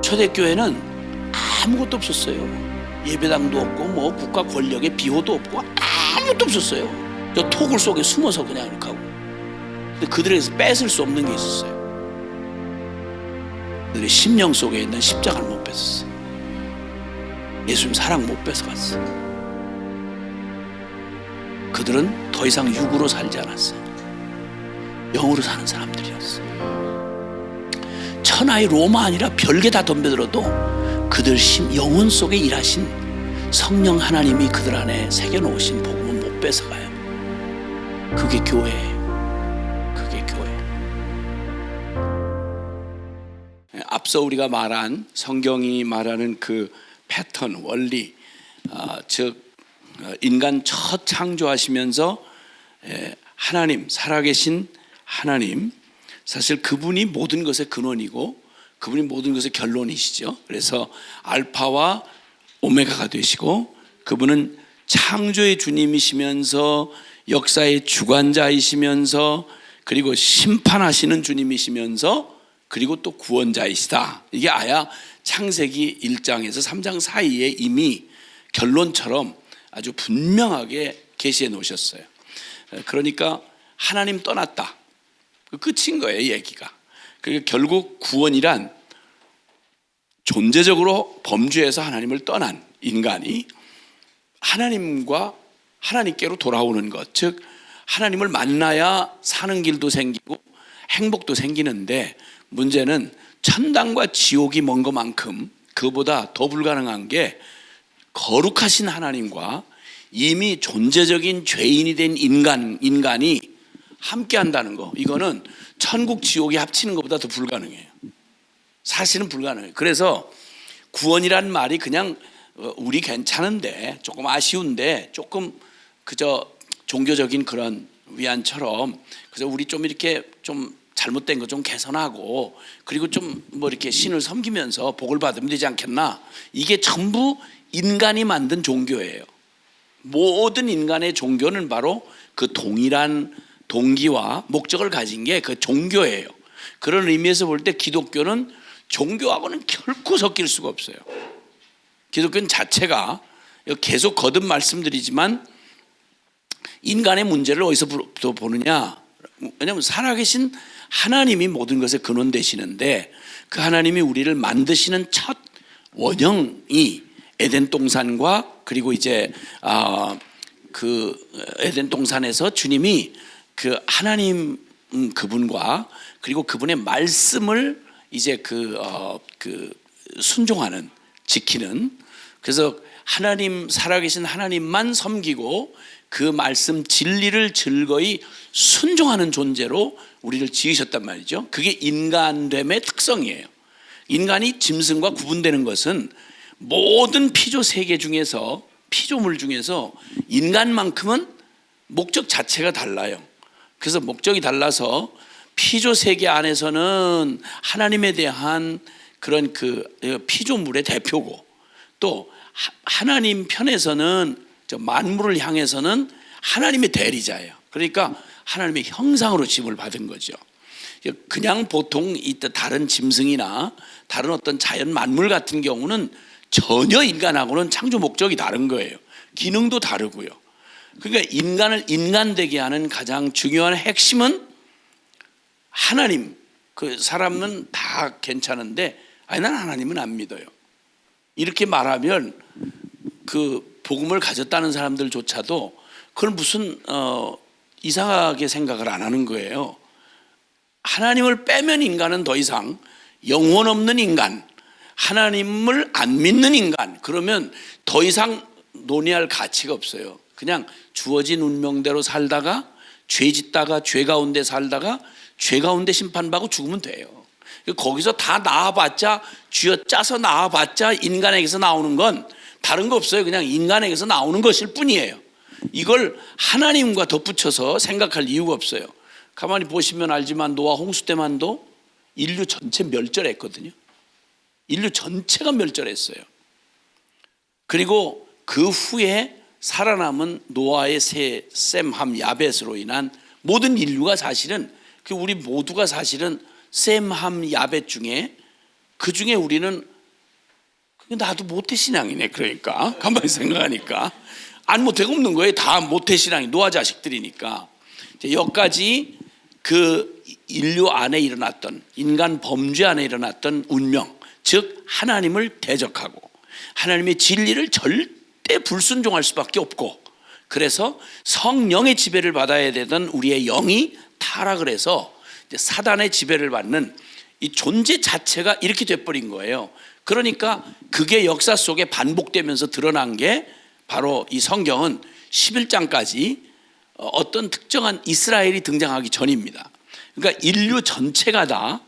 초대교회는 아무것도 없었어요. 예배당도 없고 뭐 국가 권력의 비호도 없고 아무것도 없었어요. 저 토굴 속에 숨어서 그냥 이렇게 하고. 근데 그들에게서 뺏을 수 없는 게 있었어요. 그들의 심령 속에 있는 십자가를 못 뺏었어요. 예수님 사랑 못 뺏어갔어요. 그들은 더 이상 육으로 살지 않았어요. 영으로 사는 사람들이었어요. 천하의 로마 아니라 별게 다 덤벼들어도 그들 영혼 속에 일하신 성령 하나님이 그들 안에 새겨놓으신 복음은 못 뺏어가요. 그게 교회예요. 그게 교회. 앞서 우리가 말한 성경이 말하는 그 패턴, 원리, 즉 인간 첫 창조하시면서 하나님, 살아계신 하나님, 사실 그분이 모든 것의 근원이고 그분이 모든 것의 결론이시죠. 그래서 알파와 오메가가 되시고 그분은 창조의 주님이시면서 역사의 주관자이시면서 그리고 심판하시는 주님이시면서 그리고 또 구원자이시다. 이게 아야 창세기 1장에서 3장 사이에 이미 결론처럼 아주 분명하게 계시해 놓으셨어요. 그러니까 하나님 떠났다. 끝인 거예요, 얘기가. 그러니까 결국 구원이란 존재적으로 범죄에서 하나님을 떠난 인간이 하나님과 하나님께로 돌아오는 것, 즉 하나님을 만나야 사는 길도 생기고 행복도 생기는데 문제는 천당과 지옥이 먼 것만큼 그보다 더 불가능한 게 거룩하신 하나님과 이미 존재적인 죄인이 된 인간이 함께 한다는 거. 이거는 천국 지옥이 합치는 것보다 더 불가능해요. 사실은 불가능해요. 그래서 구원이란 말이 그냥 우리 괜찮은데 조금 아쉬운데 조금 그저 종교적인 그런 위안처럼 그래서 우리 좀 이렇게 좀 잘못된 거 좀 개선하고 그리고 좀 뭐 이렇게 신을 섬기면서 복을 받으면 되지 않겠나. 이게 전부 인간이 만든 종교예요. 모든 인간의 종교는 바로 그 동일한 동기와 목적을 가진 게 그 종교예요. 그런 의미에서 볼 때 기독교는 종교하고는 결코 섞일 수가 없어요. 기독교는 자체가 계속 거듭 말씀드리지만 인간의 문제를 어디서 보느냐. 왜냐하면 살아계신 하나님이 모든 것의 근원 되시는데 그 하나님이 우리를 만드시는 첫 원형이 에덴 동산과 그리고 이제 그 에덴 동산에서 주님이 그 하나님 그분과 그리고 그분의 말씀을 이제 그 순종하는 지키는 그래서 하나님 살아계신 하나님만 섬기고 그 말씀 진리를 즐거이 순종하는 존재로 우리를 지으셨단 말이죠. 그게 인간됨의 특성이에요. 인간이 짐승과 구분되는 것은 모든 피조 세계 중에서 피조물 중에서 인간만큼은 목적 자체가 달라요. 그래서 목적이 달라서 피조 세계 안에서는 하나님에 대한 그런 그 피조물의 대표고 또 하나님 편에서는 만물을 향해서는 하나님의 대리자예요. 그러니까 하나님의 형상으로 지음을 받은 거죠. 그냥 보통 다른 짐승이나 다른 어떤 자연 만물 같은 경우는 전혀 인간하고는 창조 목적이 다른 거예요. 기능도 다르고요. 그러니까 인간을 인간되게 하는 가장 중요한 핵심은 하나님. 그 사람은 다 괜찮은데 아니 난 하나님은 안 믿어요. 이렇게 말하면 그 복음을 가졌다는 사람들조차도 그걸 무슨 이상하게 생각을 안 하는 거예요. 하나님을 빼면 인간은 더 이상 영혼 없는 인간, 하나님을 안 믿는 인간, 그러면 더 이상 논의할 가치가 없어요. 그냥 주어진 운명대로 살다가 죄 짓다가 죄 가운데 살다가 죄 가운데 심판받고 죽으면 돼요. 거기서 다 나와봤자 쥐어짜서 나와봤자 인간에게서 나오는 건 다른 거 없어요. 그냥 인간에게서 나오는 것일 뿐이에요. 이걸 하나님과 덧붙여서 생각할 이유가 없어요. 가만히 보시면 알지만 노아 홍수 때만도 인류 전체 멸절했거든요. 인류 전체가 멸절했어요. 그리고 그 후에 살아남은 노아의 새 셈함 야벳으로 인한 모든 인류가 사실은 우리 모두가 사실은 셈함 야벳 중에 그 중에 우리는 나도 모태신앙이네. 그러니까 가만히 생각하니까 안 모태가 없는 거예요. 다 모태신앙이 노아 자식들이니까. 여기까지 그 인류 안에 일어났던, 인간 범죄 안에 일어났던 운명, 즉 하나님을 대적하고 하나님의 진리를 절대 불순종할 수밖에 없고, 그래서 성령의 지배를 받아야 되던 우리의 영이 타락을 해서 사단의 지배를 받는 이 존재 자체가 이렇게 돼버린 거예요. 그러니까 그게 역사 속에 반복되면서 드러난 게 바로 이 성경은 11장까지 어떤 특정한 이스라엘이 등장하기 전입니다. 그러니까 인류 전체가 다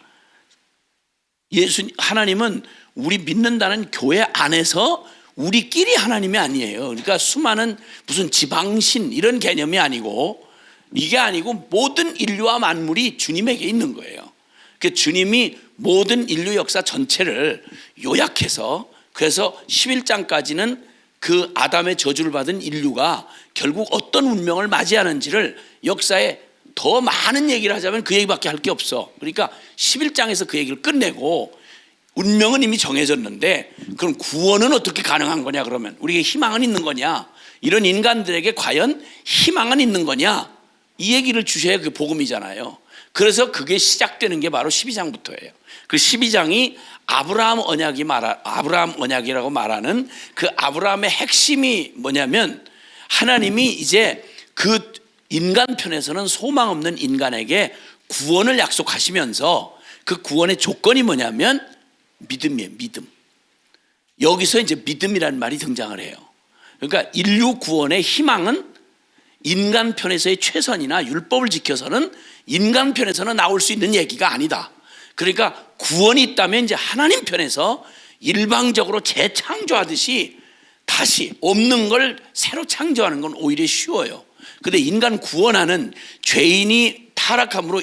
하나님은 우리 믿는다는 교회 안에서 우리끼리 하나님이 아니에요. 그러니까 수많은 무슨 지방신 이런 개념이 아니고, 이게 아니고 모든 인류와 만물이 주님에게 있는 거예요. 그 주님이 모든 인류 역사 전체를 요약해서, 그래서 11장까지는 그 아담의 저주를 받은 인류가 결국 어떤 운명을 맞이하는지를 역사에 더 많은 얘기를 하자면 그 얘기밖에 할 게 없어. 그러니까 11장에서 그 얘기를 끝내고, 운명은 이미 정해졌는데 그럼 구원은 어떻게 가능한 거냐, 그러면 우리에게 희망은 있는 거냐, 이런 인간들에게 과연 희망은 있는 거냐, 이 얘기를 주셔야 그게 복음이잖아요. 그래서 그게 시작되는 게 바로 12장부터예요. 그 12장이 아브라함 언약이라고 말하는 그 아브라함의 핵심이 뭐냐면, 하나님이 이제 그 인간 편에서는 소망 없는 인간에게 구원을 약속하시면서, 그 구원의 조건이 뭐냐면 믿음이에요. 믿음. 여기서 이제 믿음이라는 말이 등장을 해요. 그러니까 인류 구원의 희망은 인간 편에서의 최선이나 율법을 지켜서는 인간 편에서는 나올 수 있는 얘기가 아니다. 그러니까 구원이 있다면 이제 하나님 편에서 일방적으로 재창조하듯이 다시 없는 걸 새로 창조하는 건 오히려 쉬워요. 근데 인간 구원하는, 죄인이 타락함으로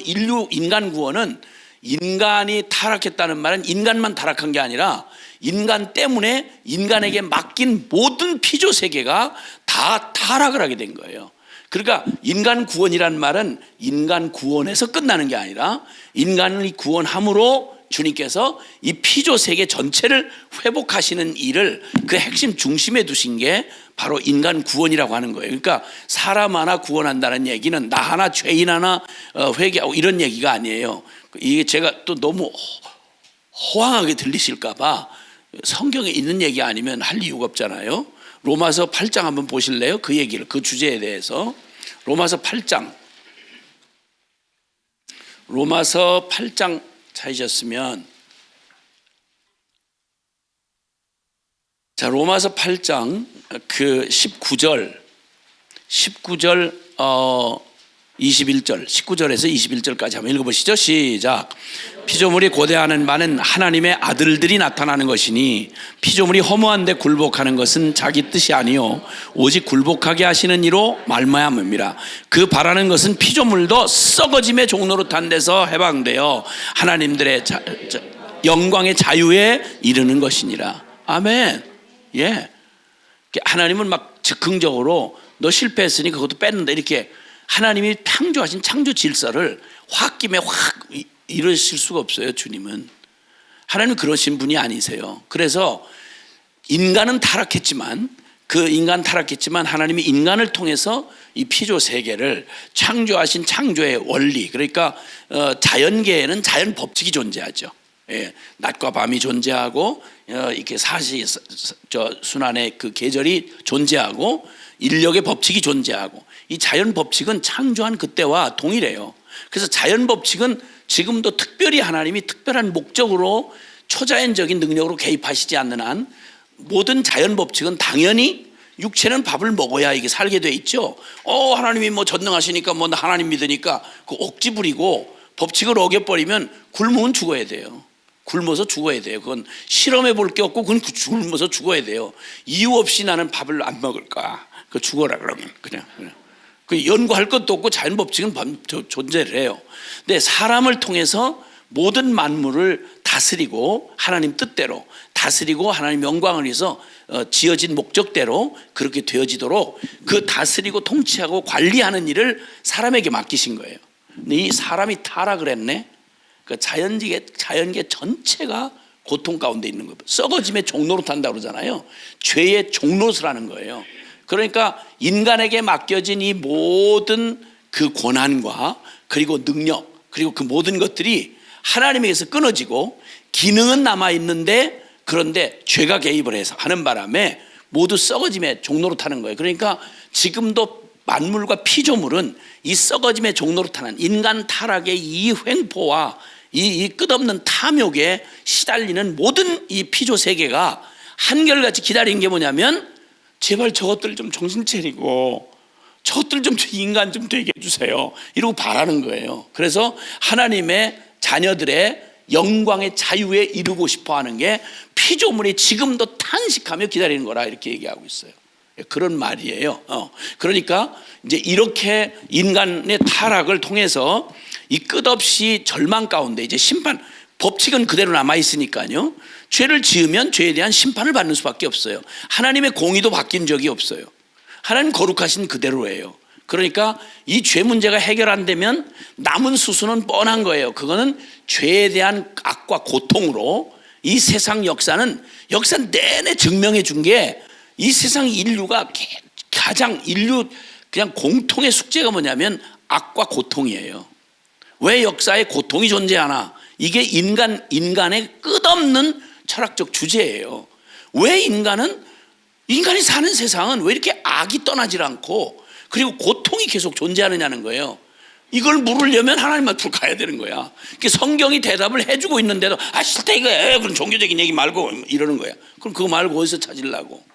인간 구원은, 인간이 타락했다는 말은 인간만 타락한 게 아니라 인간 때문에 인간에게 맡긴 모든 피조 세계가 다 타락을 하게 된 거예요. 그러니까 인간 구원이란 말은 인간 구원에서 끝나는 게 아니라 인간을 구원함으로 주님께서 이 피조 세계 전체를 회복하시는 일을 그 핵심 중심에 두신 게 바로 인간 구원이라고 하는 거예요. 그러니까 사람 하나 구원한다는 얘기는 나 하나, 죄인 하나 회개하고 이런 얘기가 아니에요. 이게 제가 또 너무 허황하게 들리실까 봐, 성경에 있는 얘기 아니면 할 이유가 없잖아요. 로마서 8장 한번 보실래요? 그 얘기를, 그 주제에 대해서. 로마서 8장 찾으셨으면, 자, 로마서 8장 그 19절 21절 19절에서 21절까지 한번 읽어보시죠. 시작. 피조물이 고대하는 바는 하나님의 아들들이 나타나는 것이니, 피조물이 허무한데 굴복하는 것은 자기 뜻이 아니요 오직 굴복하게 하시는 이로 말미암음이라. 그 바라는 것은 피조물도 썩어짐의 종로로 탄 데서 해방되어 하나님들의 영광의 자유에 이르는 것이니라. 아멘. 예. 하나님은 막 즉흥적으로 너 실패했으니 그것도 뺐는다, 이렇게 하나님이 창조하신 창조 질서를 홧김에 확 이루실 수가 없어요. 주님은, 하나님은 그러신 분이 아니세요. 그래서 인간은 타락했지만, 하나님이 인간을 통해서 이 피조 세계를 창조하신 창조의 원리, 그러니까 자연계에는 자연 법칙이 존재하죠. 예, 낮과 밤이 존재하고, 이렇게 순환의 그 계절이 존재하고, 인력의 법칙이 존재하고, 이 자연 법칙은 창조한 그때와 동일해요. 그래서 자연 법칙은 지금도 특별히 하나님이 특별한 목적으로 초자연적인 능력으로 개입하시지 않는 한, 모든 자연 법칙은 당연히 육체는 밥을 먹어야 이게 살게 돼 있죠. 하나님이 뭐 전능하시니까 뭐 하나님 믿으니까 그 억지 부리고 법칙을 어겨버리면 굶으면 죽어야 돼요. 굶어서 죽어야 돼요. 그건 실험해 볼 게 없고 그건 굶어서 죽어야 돼요. 이유 없이 나는 밥을 안 먹을까? 그 죽어라 그러면 그냥. 그 연구할 것도 없고 자연 법칙은 존재를 해요. 근데 사람을 통해서 모든 만물을 다스리고 하나님 뜻대로 다스리고 하나님 영광을 위해서 지어진 목적대로 그렇게 되어지도록 그 다스리고 통치하고 관리하는 일을 사람에게 맡기신 거예요. 근데 이 사람이 타락을 했네. 그 자연계 전체가 고통 가운데 있는 거예요. 썩어짐의 종로릇 한다고 그러잖아요. 죄의 종로릇을 하는 거예요. 그러니까 인간에게 맡겨진 이 모든 그 권한과 그리고 능력 그리고 그 모든 것들이 하나님에게서 끊어지고 기능은 남아있는데 그런데 죄가 개입을 해서 하는 바람에 모두 썩어짐의 종로릇 하는 거예요. 그러니까 지금도 만물과 피조물은 이 썩어짐의 종로로 타는 인간 타락의 이 횡포와 이 끝없는 탐욕에 시달리는 모든 이 피조 세계가 한결같이 기다리는 게 뭐냐면 제발 저것들 좀 정신 차리고 저것들 좀 인간 좀 되게 해주세요 이러고 바라는 거예요. 그래서 하나님의 자녀들의 영광의 자유에 이루고 싶어 하는 게 피조물이 지금도 탄식하며 기다리는 거라 이렇게 얘기하고 있어요. 그런 말이에요. 그러니까 이제 이렇게 인간의 타락을 통해서 이 끝없이 절망 가운데 이제 심판, 법칙은 그대로 남아 있으니까요. 죄를 지으면 죄에 대한 심판을 받는 수밖에 없어요. 하나님의 공의도 바뀐 적이 없어요. 하나님 거룩하신 그대로예요. 그러니까 이 죄 문제가 해결 안 되면 남은 수순은 뻔한 거예요. 그거는 죄에 대한 악과 고통으로 이 세상 역사 내내 증명해 준 게 이 세상 인류가 가장 그냥 공통의 숙제가 뭐냐면 악과 고통이에요. 왜 역사에 고통이 존재하나? 이게 인간의 끝없는 철학적 주제예요. 왜 인간이 사는 세상은 왜 이렇게 악이 떠나질 않고 그리고 고통이 계속 존재하느냐는 거예요. 이걸 물으려면 하나님 앞으로 가야 되는 거야. 성경이 대답을 해주고 있는데도 싫다 이거야. 그럼 종교적인 얘기 말고 이러는 거야. 그럼 그거 말고 어디서 찾으려고?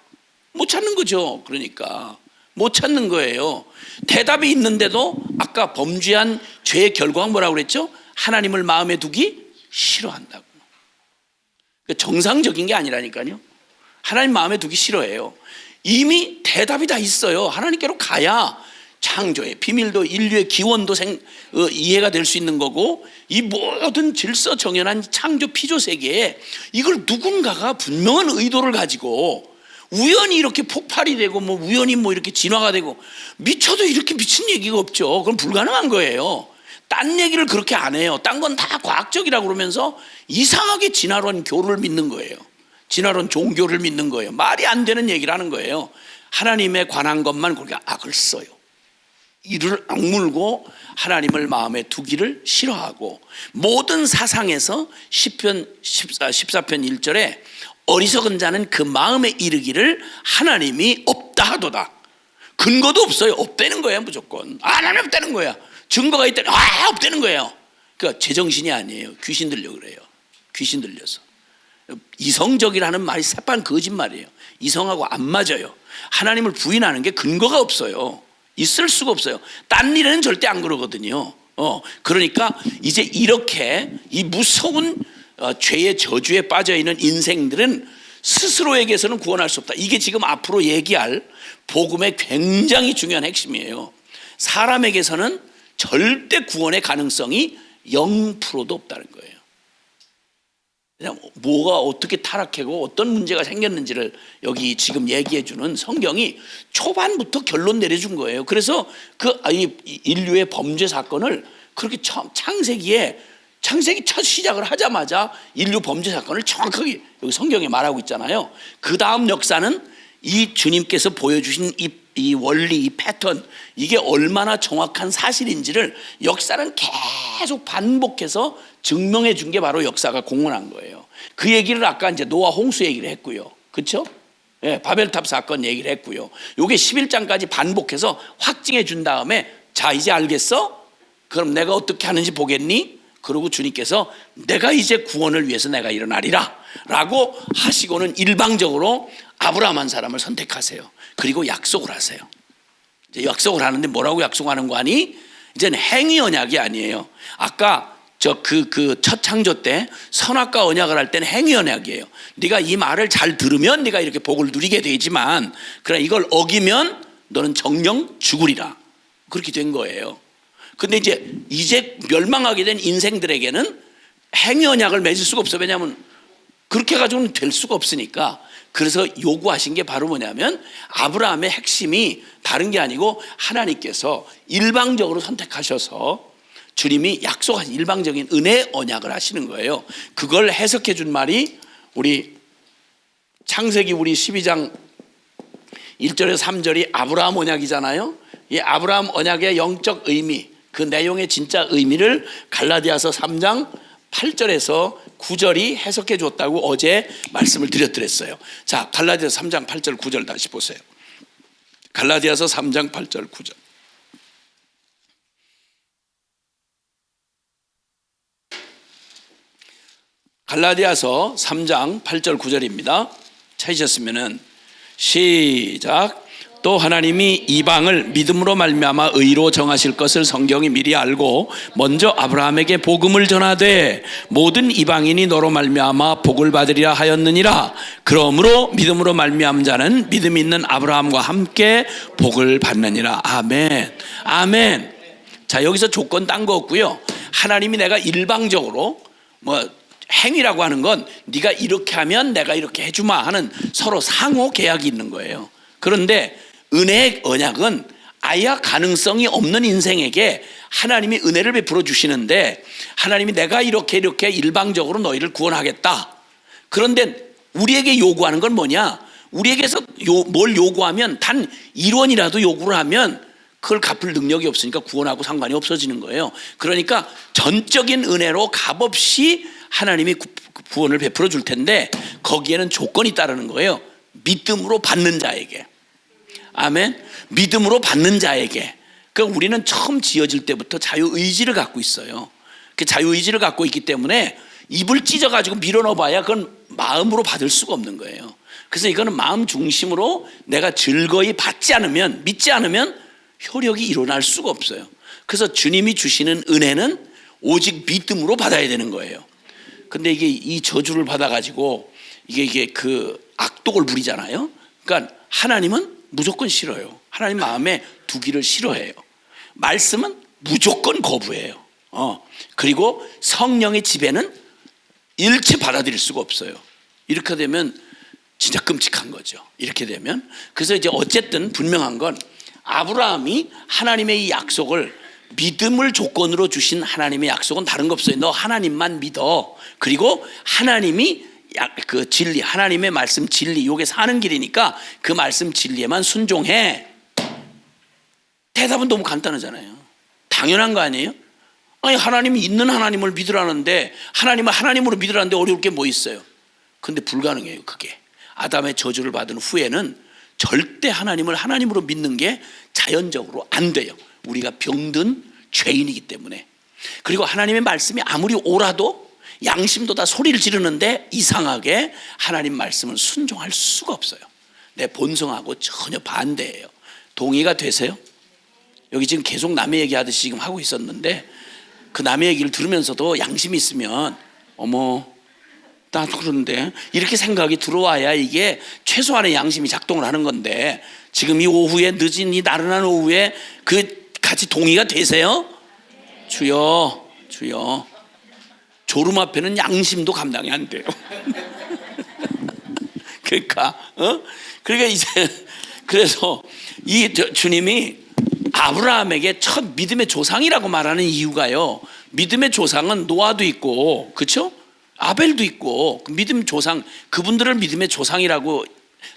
못 찾는 거죠. 그러니까 못 찾는 거예요. 대답이 있는데도 아까 범죄한 죄의 결과가 뭐라고 그랬죠? 하나님을 마음에 두기 싫어한다고. 정상적인 게 아니라니까요. 하나님 마음에 두기 싫어해요. 이미 대답이 다 있어요. 하나님께로 가야 창조의 비밀도 인류의 기원도 이해가 될 수 있는 거고 이 모든 질서 정연한 창조 피조 세계에 이걸 누군가가 분명한 의도를 가지고 우연히 이렇게 폭발이 되고 우연히 이렇게 진화가 되고 미쳐도 이렇게 미친 얘기가 없죠. 그건 불가능한 거예요. 딴 얘기를 그렇게 안 해요. 딴 건 다 과학적이라고 그러면서 이상하게 진화론 교를 믿는 거예요. 진화론 종교를 믿는 거예요. 말이 안 되는 얘기를 하는 거예요. 하나님에 관한 것만 그렇게 악을 써요. 이를 악물고 하나님을 마음에 두기를 싫어하고 모든 사상에서 시편 14편 1절에 어리석은 자는 그 마음에 이르기를 하나님이 없다 하도다. 근거도 없어요. 없다는 거예요. 무조건 하나님 없다는 거야. 증거가 있다는 없다는 거예요. 그러니까 제정신이 아니에요. 귀신 들려 그래요. 귀신 들려서. 이성적이라는 말이 새빨간 거짓말이에요. 이성하고 안 맞아요. 하나님을 부인하는 게 근거가 없어요. 있을 수가 없어요. 딴 일에는 절대 안 그러거든요. 그러니까 이제 이렇게 이 무서운 죄의 저주에 빠져있는 인생들은 스스로에게서는 구원할 수 없다. 이게 지금 앞으로 얘기할 복음의 굉장히 중요한 핵심이에요. 사람에게서는 절대 구원의 가능성이 0%도 없다는 거예요. 그냥 뭐가 어떻게 타락하고 어떤 문제가 생겼는지를 여기 지금 얘기해 주는 성경이 초반부터 결론 내려준 거예요. 그래서 인류의 범죄 사건을 그렇게 창세기 첫 시작을 하자마자 인류 범죄 사건을 정확하게 여기 성경에 말하고 있잖아요. 그 다음 역사는 이 주님께서 보여주신 이 원리, 이 패턴, 이게 얼마나 정확한 사실인지를 역사는 계속 반복해서 증명해 준 게 바로 역사가 공헌한 거예요. 그 얘기를 아까 이제 노아 홍수 얘기를 했고요. 그렇죠? 예, 바벨탑 사건 얘기를 했고요. 요게 11장까지 반복해서 확증해 준 다음에 자, 이제 알겠어? 그럼 내가 어떻게 하는지 보겠니? 그러고 주님께서 내가 이제 구원을 위해서 내가 일어나리라 라고 하시고는 일방적으로 아브라함 한 사람을 선택하세요. 그리고 약속을 하세요. 이제 약속을 하는데 뭐라고 약속하는 거 아니? 이제는 행위 언약이 아니에요. 아까 첫 창조 때 선악과 언약을 할 때는 행위 언약이에요. 네가 이 말을 잘 들으면 네가 이렇게 복을 누리게 되지만 그러나 이걸 어기면 너는 정령 죽으리라. 그렇게 된 거예요. 근데 이제 멸망하게 된 인생들에게는 행위 언약을 맺을 수가 없어요. 왜냐하면 그렇게 가지고는 될 수가 없으니까. 그래서 요구하신 게 바로 뭐냐면 아브라함의 핵심이 다른 게 아니고 하나님께서 일방적으로 선택하셔서 주님이 약속하신 일방적인 은혜 언약을 하시는 거예요. 그걸 해석해 준 말이 우리 창세기 우리 12장 1절에서 3절이 아브라함 언약이잖아요. 이 아브라함 언약의 영적 의미, 그 내용의 진짜 의미를 갈라디아서 3장 8절에서 9절이 해석해 줬다고 어제 말씀을 드렸더랬어요. 자, 갈라디아서 3장 8절 9절 다시 보세요. 갈라디아서 3장 8절 9절. 갈라디아서 3장 8절 9절입니다. 찾으셨으면은 시작. 또 하나님이 이방을 믿음으로 말미암아 의로 정하실 것을 성경이 미리 알고 먼저 아브라함에게 복음을 전하되 모든 이방인이 너로 말미암아 복을 받으리라 하였느니라. 그러므로 믿음으로 말미암은 자는 믿음 있는 아브라함과 함께 복을 받느니라. 아멘. 아멘. 자, 여기서 조건 딴 거 없고요. 하나님이 내가 일방적으로 행위라고 하는 건 네가 이렇게 하면 내가 이렇게 해주마 하는 서로 상호 계약이 있는 거예요. 그런데 은혜의 언약은 아예 가능성이 없는 인생에게 하나님이 은혜를 베풀어 주시는데, 하나님이 내가 이렇게 일방적으로 너희를 구원하겠다. 그런데 우리에게 요구하는 건 뭐냐? 우리에게서 뭘 요구하면 단 1원이라도 요구를 하면 그걸 갚을 능력이 없으니까 구원하고 상관이 없어지는 거예요. 그러니까 전적인 은혜로 값없이 하나님이 구원을 베풀어 줄 텐데 거기에는 조건이 따르는 거예요. 믿음으로 받는 자에게. 아멘. 믿음으로 받는 자에게. 그러니까 우리는 처음 지어질 때부터 자유의지를 갖고 있어요. 그 자유의지를 갖고 있기 때문에 입을 찢어가지고 밀어넣어봐야 그건 마음으로 받을 수가 없는 거예요. 그래서 이거는 마음 중심으로 내가 즐거이 받지 않으면, 믿지 않으면 효력이 일어날 수가 없어요. 그래서 주님이 주시는 은혜는 오직 믿음으로 받아야 되는 거예요. 근데 이게 이 저주를 받아가지고 이게 그 악독을 부리잖아요. 그러니까 하나님은 무조건 싫어요. 하나님 마음에 두기를 싫어해요. 말씀은 무조건 거부해요. 그리고 성령의 지배는 일체 받아들일 수가 없어요. 이렇게 되면 진짜 끔찍한 거죠. 이렇게 되면. 그래서 이제 어쨌든 분명한 건 아브라함이 하나님의 이 약속을, 믿음을 조건으로 주신 하나님의 약속은 다른 거 없어요. 너 하나님만 믿어. 그리고 하나님이 그 진리, 하나님의 말씀 진리, 요게 사는 길이니까 그 말씀 진리에만 순종해. 대답은 너무 간단하잖아요. 당연한 거 아니에요? 아니, 하나님이 있는 하나님을 믿으라는데, 하나님을 하나님으로 믿으라는데 어려울 게 뭐 있어요? 근데 불가능해요. 그게 아담의 저주를 받은 후에는 절대 하나님을 하나님으로 믿는 게 자연적으로 안 돼요. 우리가 병든 죄인이기 때문에. 그리고 하나님의 말씀이 아무리 옳아도 양심도 다 소리를 지르는데 이상하게 하나님 말씀을 순종할 수가 없어요. 내 본성하고 전혀 반대예요. 동의가 되세요? 여기 지금 계속 남의 얘기하듯이 지금 하고 있었는데, 그 남의 얘기를 들으면서도 양심이 있으면 어머 나도 그런데 이렇게 생각이 들어와야 이게 최소한의 양심이 작동을 하는 건데, 지금 이 오후에, 늦은 이 나른한 오후에 그 같이 동의가 되세요? 주여, 주여. 졸음 앞에는 양심도 감당이 안 돼요. 그러니까 이제 그래서 이 주님이 아브라함에게 첫 믿음의 조상이라고 말하는 이유가요, 믿음의 조상은 노아도 있고, 그렇죠? 아벨도 있고, 믿음 조상, 그분들을 믿음의 조상이라고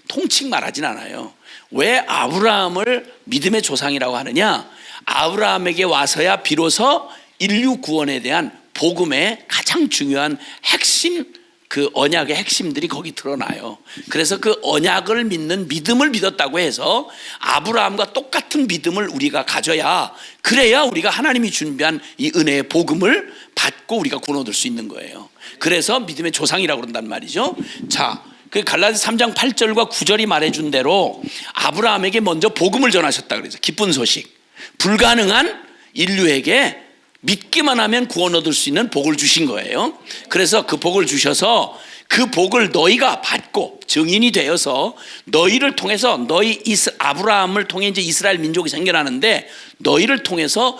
통칭 말하진 않아요. 왜 아브라함을 믿음의 조상이라고 하느냐? 아브라함에게 와서야 비로소 인류 구원에 대한 복음의 가장 중요한 핵심, 그 언약의 핵심들이 거기 드러나요. 그래서 그 언약을 믿는 믿음을 믿었다고 해서 아브라함과 똑같은 믿음을 우리가 가져야, 그래야 우리가 하나님이 준비한 이 은혜의 복음을 받고 우리가 구원 얻을 수 있는 거예요. 그래서 믿음의 조상이라고 그런단 말이죠. 자, 그 갈라디아서 3장 8절과 9절이 말해준 대로 아브라함에게 먼저 복음을 전하셨다 그래서 기쁜 소식, 불가능한 인류에게 믿기만 하면 구원 얻을 수 있는 복을 주신 거예요. 그래서 그 복을 주셔서 그 복을 너희가 받고 증인이 되어서 너희를 통해서, 아브라함을 통해 이제 이스라엘 민족이 생겨나는데, 너희를 통해서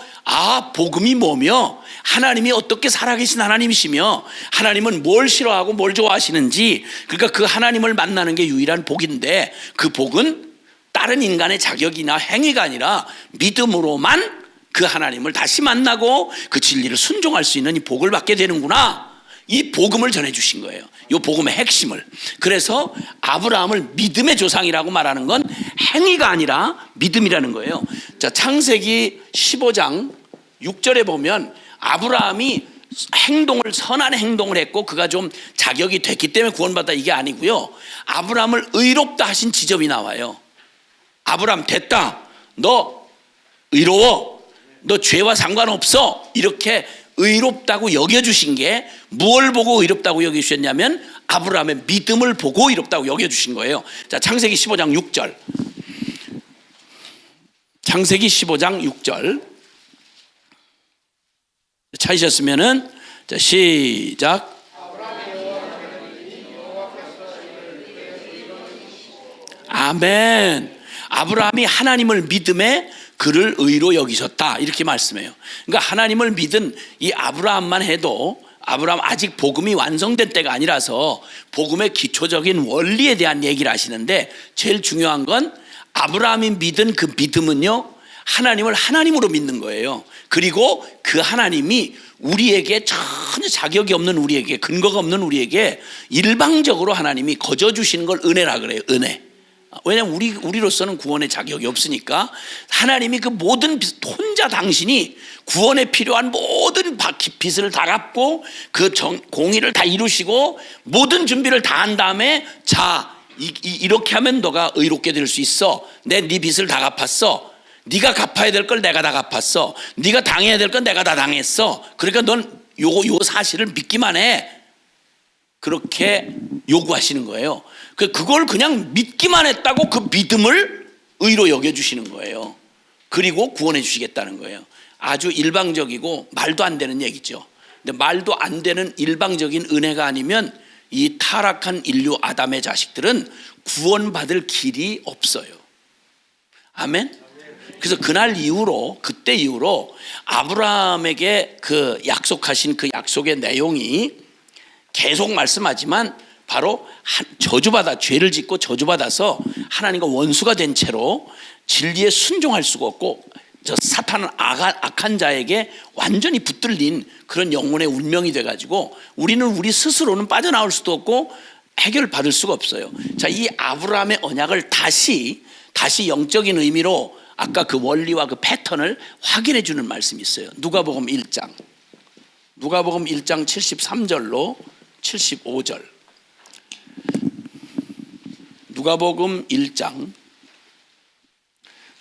복음이 뭐며 하나님이 어떻게 살아계신 하나님이시며 하나님은 뭘 싫어하고 뭘 좋아하시는지, 그러니까 그 하나님을 만나는 게 유일한 복인데, 그 복은 다른 인간의 자격이나 행위가 아니라 믿음으로만 그 하나님을 다시 만나고 그 진리를 순종할 수 있는 이 복을 받게 되는구나. 이 복음을 전해 주신 거예요. 이 복음의 핵심을. 그래서 아브라함을 믿음의 조상이라고 말하는 건 행위가 아니라 믿음이라는 거예요. 자, 창세기 15장 6절에 보면 아브라함이 선한 행동을 했고 그가 좀 자격이 됐기 때문에 구원받다, 이게 아니고요. 아브라함을 의롭다 하신 지점이 나와요. 아브라함 됐다, 너 의로워, 너 죄와 상관없어, 이렇게 의롭다고 여겨주신 게, 무엇을 보고 의롭다고 여겨주셨냐면 아브라함의 믿음을 보고 의롭다고 여겨주신 거예요. 자, 창세기 15장 6절. 창세기 15장 6절 찾으셨으면은, 자, 시작. 아멘. 아브라함이 하나님을 믿음에 그를 의로 여기셨다, 이렇게 말씀해요. 그러니까 하나님을 믿은 이 아브라함만 해도, 아브라함 아직 복음이 완성된 때가 아니라서 복음의 기초적인 원리에 대한 얘기를 하시는데, 제일 중요한 건 아브라함이 믿은 그 믿음은요, 하나님을 하나님으로 믿는 거예요. 그리고 그 하나님이 우리에게, 전혀 자격이 없는 우리에게, 근거가 없는 우리에게 일방적으로 하나님이 거저 주시는 걸 은혜라 그래요. 은혜. 왜냐하면 우리로서는 구원의 자격이 없으니까 하나님이 그 모든 혼자 당신이 구원에 필요한 모든 빚을 다 갚고 그 공의를 다 이루시고 모든 준비를 다 한 다음에, 자, 이렇게 하면 너가 의롭게 될 수 있어. 네 빚을 다 갚았어. 네가 갚아야 될 걸 내가 다 갚았어. 네가 당해야 될 건 내가 다 당했어. 그러니까 넌 요 사실을 믿기만 해. 그렇게 요구하시는 거예요. 그걸 그냥 믿기만 했다고 그 믿음을 의로 여겨주시는 거예요. 그리고 구원해 주시겠다는 거예요. 아주 일방적이고 말도 안 되는 얘기죠. 근데 말도 안 되는 일방적인 은혜가 아니면 이 타락한 인류 아담의 자식들은 구원받을 길이 없어요. 아멘. 그래서 그날 이후로, 그때 이후로 아브라함에게 그 약속하신 그 약속의 내용이 계속 말씀하지만 바로 죄를 짓고 저주받아서 하나님과 원수가 된 채로 진리에 순종할 수가 없고, 저 사탄은 악한 자에게 완전히 붙들린 그런 영혼의 운명이 돼가지고 우리는 우리 스스로는 빠져나올 수도 없고 해결받을 수가 없어요. 자, 이 아브라함의 언약을 다시 영적인 의미로 아까 그 원리와 그 패턴을 확인해 주는 말씀이 있어요. 누가복음 1장 73절로 75절. 누가복음 1장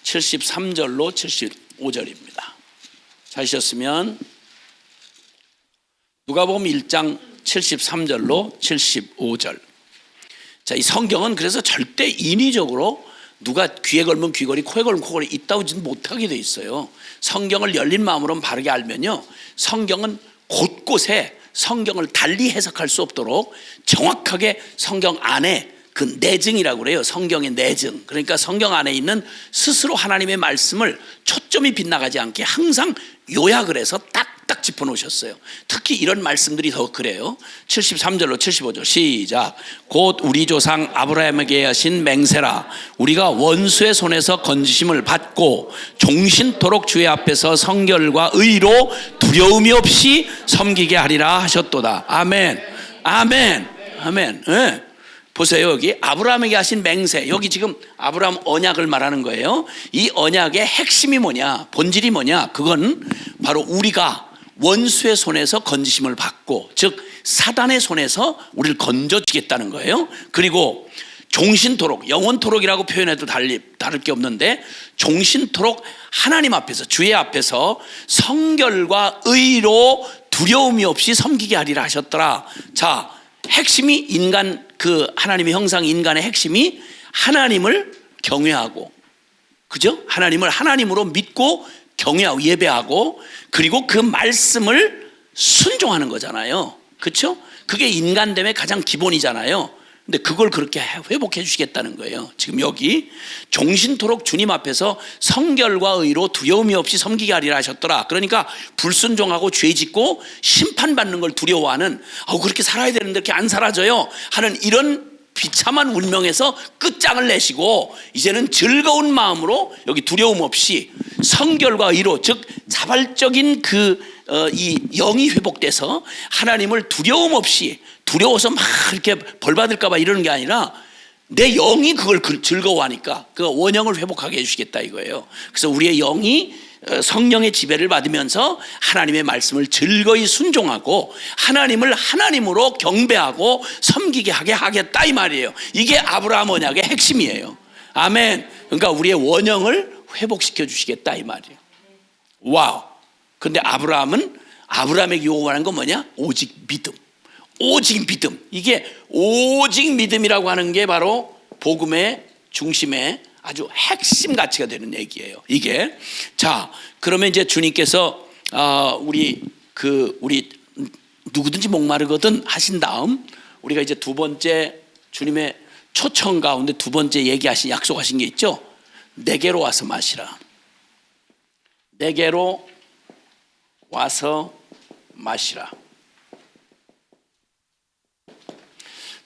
73절로 75절입니다. 찾으셨으면 누가복음 1장 73절로 75절. 자, 이 성경은 그래서 절대 인위적으로 누가 귀에 걸면 귀걸이, 코에 걸면 코걸이 있다고 지는 못하게 돼 있어요. 성경을 열린 마음으로 바르게 알면요, 성경은 곳곳에 성경을 달리 해석할 수 없도록 정확하게 성경 안에 그 내증이라고 그래요. 성경의 내증. 그러니까 성경 안에 있는 스스로 하나님의 말씀을 초점이 빗나가지 않게 항상 요약을 해서 딱딱 짚어놓으셨어요. 특히 이런 말씀들이 더 그래요. 73절로 75절 시작. 곧 우리 조상 아브라함에게 하신 맹세라. 우리가 원수의 손에서 건지심을 받고 종신토록 주의 앞에서 성결과 의로 두려움이 없이 섬기게 하리라 하셨도다. 아멘. 아멘. 아멘. 네. 보세요. 여기 아브라함에게 하신 맹세, 여기 지금 아브라함 언약을 말하는 거예요. 이 언약의 핵심이 뭐냐, 본질이 뭐냐, 그건 바로 우리가 원수의 손에서 건지심을 받고, 즉 사단의 손에서 우리를 건져주겠다는 거예요. 그리고 종신토록, 영원토록이라고 표현해도 다를 게 없는데, 종신토록 하나님 앞에서, 주의 앞에서 성결과 의로 두려움이 없이 섬기게 하리라 하셨더라. 자, 핵심이 인간, 그 하나님의 형상 인간의 핵심이 하나님을 경외하고, 그죠? 하나님을 하나님으로 믿고 경외하고 예배하고, 그리고 그 말씀을 순종하는 거잖아요. 그렇죠? 그게 인간됨의 가장 기본이잖아요. 근데 그걸 그렇게 회복해 주시겠다는 거예요. 지금 여기 종신토록 주님 앞에서 성결과 의로 두려움이 없이 섬기게 하리라 하셨더라. 그러니까 불순종하고 죄 짓고 심판받는 걸 두려워하는, 그렇게 살아야 되는데 이렇게 안 살아져요 하는 이런 비참한 운명에서 끝장을 내시고, 이제는 즐거운 마음으로 여기 두려움 없이 성결과 의로, 즉 자발적인 이 영이 회복돼서 하나님을 두려움 없이 두려워서 막 이렇게 벌 받을까 봐 이러는 게 아니라 내 영이 그걸 즐거워하니까 그 원형을 회복하게 해주시겠다 이거예요. 그래서 우리의 영이 성령의 지배를 받으면서 하나님의 말씀을 즐거이 순종하고 하나님을 하나님으로 경배하고 섬기게 하게 하겠다 이 말이에요. 이게 아브라함 언약의 핵심이에요. 아멘. 그러니까 우리의 원형을 회복시켜 주시겠다 이 말이에요. 와우. 근데 아브라함에게 요구하는 건 뭐냐? 오직 믿음. 오직 믿음. 이게 오직 믿음이라고 하는 게 바로 복음의 중심에 아주 핵심 가치가 되는 얘기예요. 이게 자 그러면 이제 주님께서 우리 누구든지 목마르거든 하신 다음 우리가 이제 두 번째 주님의 초청 가운데 두 번째 얘기하신 약속하신 게 있죠. 내게로 와서 마시라. 내게로 와서 마시라.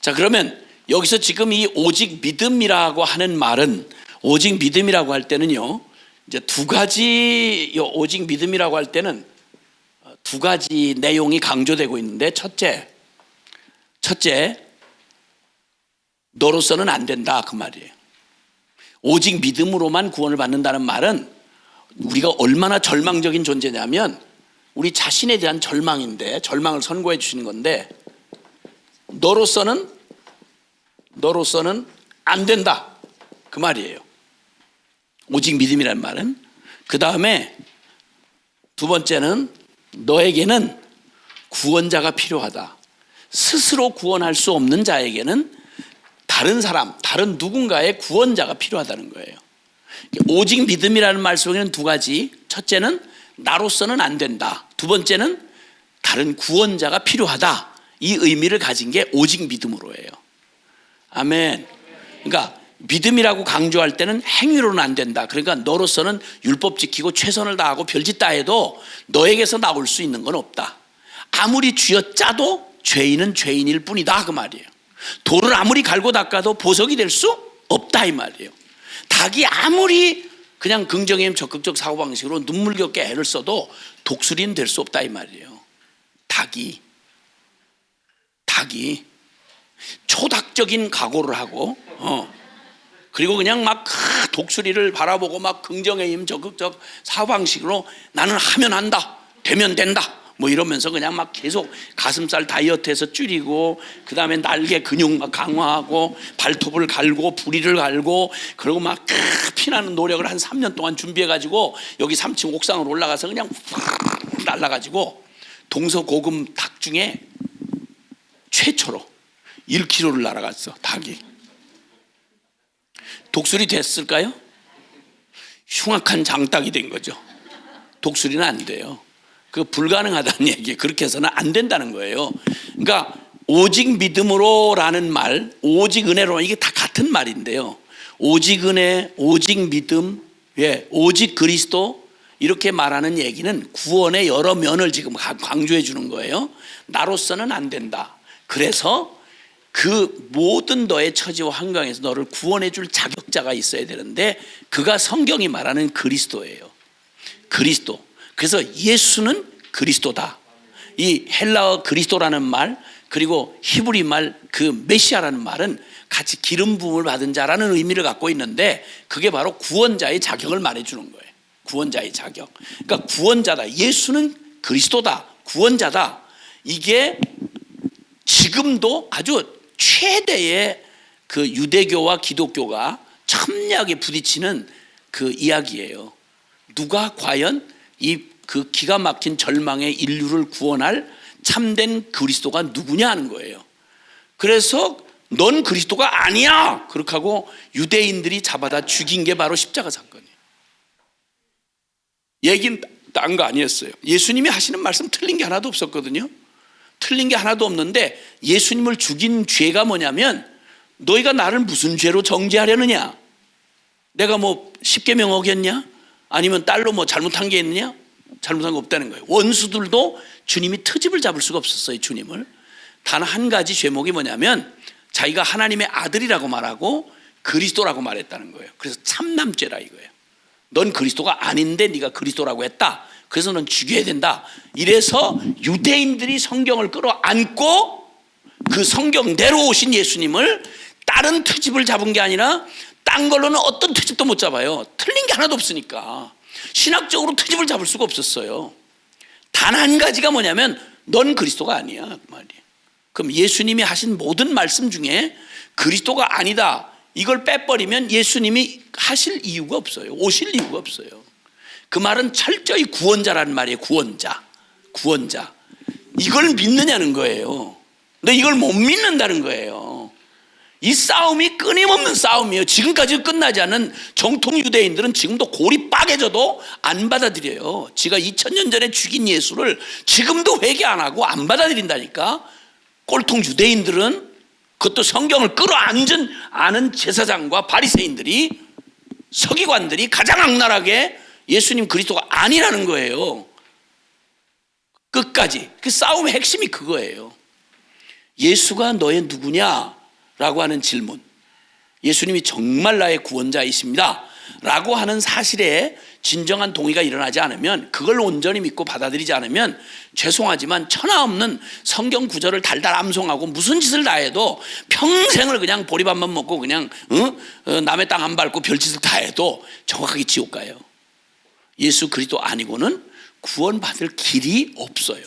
자 그러면 여기서 지금 이 오직 믿음이라고 하는 말은 오직 믿음이라고 할 때는요 이제 두 가지 오직 믿음이라고 할 때는 두 가지 내용이 강조되고 있는데 첫째 너로서는 안 된다 그 말이에요. 오직 믿음으로만 구원을 받는다는 말은 우리가 얼마나 절망적인 존재냐면 우리 자신에 대한 절망인데 절망을 선고해 주시는 건데 너로서는 안 된다 그 말이에요. 오직 믿음이라는 말은. 그 다음에 두 번째는 너에게는 구원자가 필요하다. 스스로 구원할 수 없는 자에게는 다른 사람, 다른 누군가의 구원자가 필요하다는 거예요. 오직 믿음이라는 말 속에는 두 가지. 첫째는 나로서는 안 된다. 두 번째는 다른 구원자가 필요하다. 이 의미를 가진 게 오직 믿음으로 해요. 아멘. 그러니까 믿음이라고 강조할 때는 행위로는 안 된다. 그러니까 너로서는 율법 지키고 최선을 다하고 별짓 다 해도 너에게서 나올 수 있는 건 없다. 아무리 쥐어짜도 죄인은 죄인일 뿐이다 그 말이에요. 돌을 아무리 갈고 닦아도 보석이 될 수 없다 이 말이에요. 닭이 아무리 그냥 긍정의 적극적 사고방식으로 눈물겹게 애를 써도 독수리는 될 수 없다 이 말이에요. 닭이 초닥적인 각오를 하고 그리고 그냥 막 독수리를 바라보고 막 긍정의 힘 적극적 사고방식으로 나는 하면 한다 되면 된다 뭐 이러면서 그냥 막 계속 가슴살 다이어트해서 줄이고 그 다음에 날개 근육 막 강화하고 발톱을 갈고 부리를 갈고 그리고 막 피나는 노력을 한 3년 동안 준비해가지고 여기 3층 옥상으로 올라가서 그냥 날라가지고 동서고금 닭 중에 최초로 1km를 날아갔어 닭이. 독수리 됐을까요? 흉악한 장닭이 된 거죠. 독수리는 안 돼요. 그 불가능하다는 얘기. 그렇게 해서는 안 된다는 거예요. 그러니까 오직 믿음으로라는 말, 오직 은혜로 이게 다 같은 말인데요. 오직 은혜, 오직 믿음, 오직 그리스도 이렇게 말하는 얘기는 구원의 여러 면을 지금 강조해 주는 거예요. 나로서는 안 된다. 그래서 그 모든 너의 처지와 환경에서 너를 구원해 줄 자격자가 있어야 되는데 그가 성경이 말하는 그리스도예요. 그리스도. 그래서 예수는 그리스도다. 이 헬라어 그리스도라는 말 그리고 히브리 말 그 메시아라는 말은 같이 기름 부음을 받은 자라는 의미를 갖고 있는데 그게 바로 구원자의 자격을 말해주는 거예요. 구원자의 자격. 그러니까 구원자다. 예수는 그리스도다. 구원자다. 이게 지금도 아주 최대의 그 유대교와 기독교가 첨예하게 부딪히는 그 이야기예요. 누가 과연 이 그 기가 막힌 절망의 인류를 구원할 참된 그리스도가 누구냐 하는 거예요. 그래서 넌 그리스도가 아니야 그렇게 하고 유대인들이 잡아다 죽인 게 바로 십자가 사건이에요. 얘기는 딴 거 아니었어요. 예수님이 하시는 말씀 틀린 게 하나도 없었거든요. 틀린 게 하나도 없는데 예수님을 죽인 죄가 뭐냐면 너희가 나를 무슨 죄로 정죄하려느냐? 내가 뭐 십계명 어겼냐? 아니면 딸로 뭐 잘못한 게 있느냐? 잘못한 거 없다는 거예요. 원수들도 주님이 트집을 잡을 수가 없었어요. 주님을. 단 한 가지 죄목이 뭐냐면 자기가 하나님의 아들이라고 말하고 그리스도라고 말했다는 거예요. 그래서 참남죄라 이거예요. 넌 그리스도가 아닌데 네가 그리스도라고 했다. 그래서 넌 죽여야 된다. 이래서 유대인들이 성경을 끌어안고 그 성경대로 오신 예수님을 다른 트집을 잡은 게 아니라 딴 걸로는 어떤 트집도 못 잡아요. 틀린 게 하나도 없으니까. 신학적으로 트집을 잡을 수가 없었어요. 단 한 가지가 뭐냐면 넌 그리스도가 아니야 그 말이에요. 그럼 예수님이 하신 모든 말씀 중에 그리스도가 아니다 이걸 빼버리면 예수님이 하실 이유가 없어요. 오실 이유가 없어요. 그 말은 철저히 구원자라는 말이에요. 구원자. 이걸 믿느냐는 거예요. 근데 이걸 못 믿는다는 거예요. 이 싸움이 끊임없는 싸움이에요. 지금까지 끝나지 않은 정통 유대인들은 지금도 골이 빠개져도 안 받아들여요. 지가 2000년 전에 죽인 예수를 지금도 회개 안 하고 안 받아들인다니까. 꼴통 유대인들은, 그것도 성경을 끌어안은 아는 제사장과 바리새인들이, 서기관들이 가장 악랄하게 예수님 그리스도가 아니라는 거예요. 끝까지. 그 싸움의 핵심이 그거예요. 예수가 너의 누구냐? 라고 하는 질문. 예수님이 정말 나의 구원자이십니다 라고 하는 사실에 진정한 동의가 일어나지 않으면, 그걸 온전히 믿고 받아들이지 않으면 죄송하지만 천하 없는 성경 구절을 달달 암송하고 무슨 짓을 다 해도 평생을 그냥 보리밥만 먹고 그냥 남의 땅 안 밟고 별짓을 다 해도 정확하게 지옥 가요. 예수 그리스도 아니고는 구원받을 길이 없어요.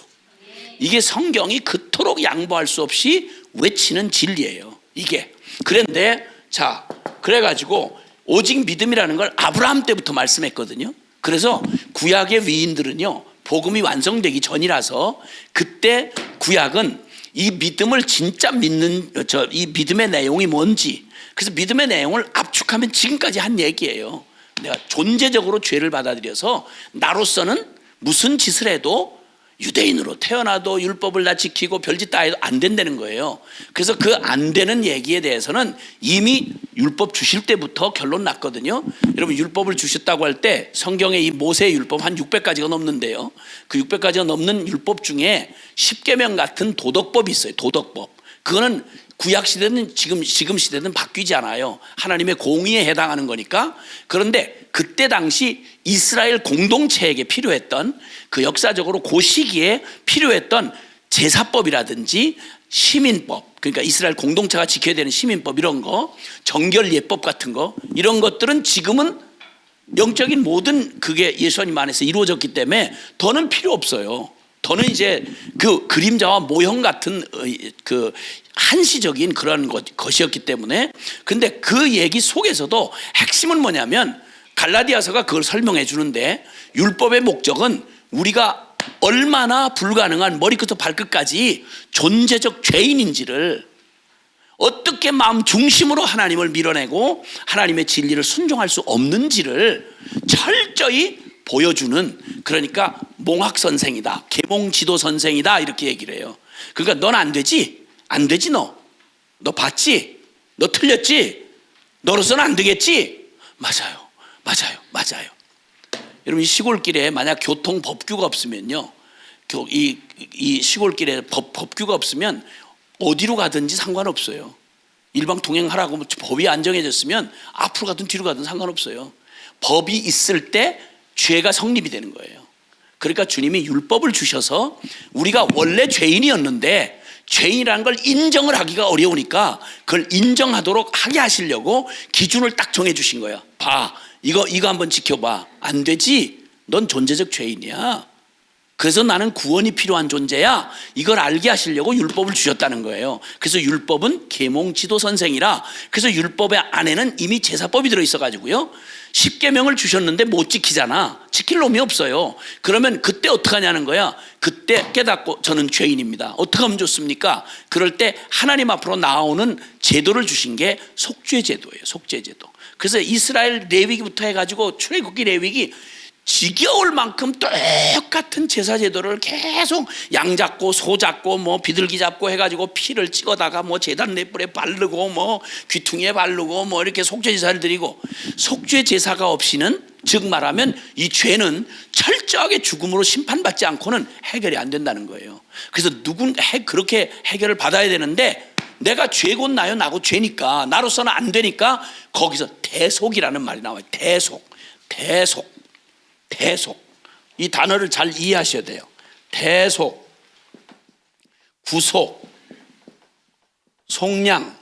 이게 성경이 그토록 양보할 수 없이 외치는 진리예요. 이게. 그런데 자, 그래가지고 오직 믿음이라는 걸 아브라함 때부터 말씀했거든요. 그래서 구약의 위인들은요, 복음이 완성되기 전이라서 그때 구약은 이 믿음을 진짜 믿는 이 믿음의 내용이 뭔지, 그래서 믿음의 내용을 압축하면 지금까지 한 얘기예요. 내가 존재적으로 죄를 받아들여서 나로서는 무슨 짓을 해도 유대인으로 태어나도 율법을 다 지키고 별짓 다 해도 안 된다는 거예요. 그래서 그 안 되는 얘기에 대해서는 이미 율법 주실 때부터 결론 났거든요. 여러분, 율법을 주셨다고 할 때 성경에 이 모세의 율법 한 600가지가 넘는데요. 그 600가지가 넘는 율법 중에 10계명 같은 도덕법이 있어요. 도덕법. 그거는 구약 시대는 지금 시대는 바뀌지 않아요. 하나님의 공의에 해당하는 거니까. 그런데 그때 당시 이스라엘 공동체에게 필요했던, 그 역사적으로 그 시기에 필요했던 제사법이라든지 시민법, 그러니까 이스라엘 공동체가 지켜야 되는 시민법, 이런 거, 정결 예법 같은 거, 이런 것들은 지금은 영적인 모든 그게 예수님 안에서 이루어졌기 때문에 더는 필요 없어요. 더는 이제 그 그림자와 모형 같은 그 한시적인 그런 것이었기 때문에. 근데 그 얘기 속에서도 핵심은 뭐냐면, 갈라디아서가 그걸 설명해 주는데, 율법의 목적은 우리가 얼마나 불가능한 머리끝부터 발끝까지 존재적 죄인인지를, 어떻게 마음 중심으로 하나님을 밀어내고 하나님의 진리를 순종할 수 없는지를 철저히 보여주는, 그러니까 몽학선생이다, 계몽지도선생이다, 이렇게 얘기를 해요. 그러니까 넌 안 되지? 안 되지. 너 봤지? 너 틀렸지? 너로서는 안 되겠지? 맞아요. 여러분, 이 시골길에 만약 교통 법규가 없으면요, 이 시골길에 법규가 없으면 어디로 가든지 상관없어요. 일방 통행하라고 법이 안정해졌으면 앞으로 가든 뒤로 가든 상관없어요. 법이 있을 때 죄가 성립이 되는 거예요. 그러니까 주님이 율법을 주셔서 우리가 원래 죄인이었는데, 죄인이라는 걸 인정을 하기가 어려우니까 그걸 인정하도록 하게 하시려고 기준을 딱 정해 주신 거야. 봐, 이거 한번 지켜봐. 안 되지? 넌 존재적 죄인이야. 그래서 나는 구원이 필요한 존재야. 이걸 알게 하시려고 율법을 주셨다는 거예요. 그래서 율법은 계몽지도 선생이라. 그래서 율법의 안에는 이미 제사법이 들어있어 가지고요, 10계명을 주셨는데 못 지키잖아. 지킬 놈이 없어요. 그러면 그때 어떻게 하냐는 거야. 그때 깨닫고 저는 죄인입니다. 어떻게 하면 좋습니까? 그럴 때 하나님 앞으로 나오는 제도를 주신 게 속죄 제도예요. 속죄 제도. 그래서 이스라엘 레위기부터 해가지고 출애굽기 레위기 지겨울 만큼 똑같은 제사 제도를 계속 양 잡고 소 잡고 뭐 비둘기 잡고 해가지고 피를 찍어다가 뭐 제단 넷불에 바르고 뭐 귀퉁이에 바르고 뭐 이렇게 속죄 제사를 드리고, 속죄 제사가 없이는, 즉 말하면 이 죄는 철저하게 죽음으로 심판받지 않고는 해결이 안 된다는 거예요. 그래서 그렇게 해결을 받아야 되는데, 내가 죄고 나요. 나고 죄니까, 나로서는 안 되니까 거기서 대속이라는 말이 나와요. 대속. 이 단어를 잘 이해하셔야 돼요. 대속, 구속, 속량,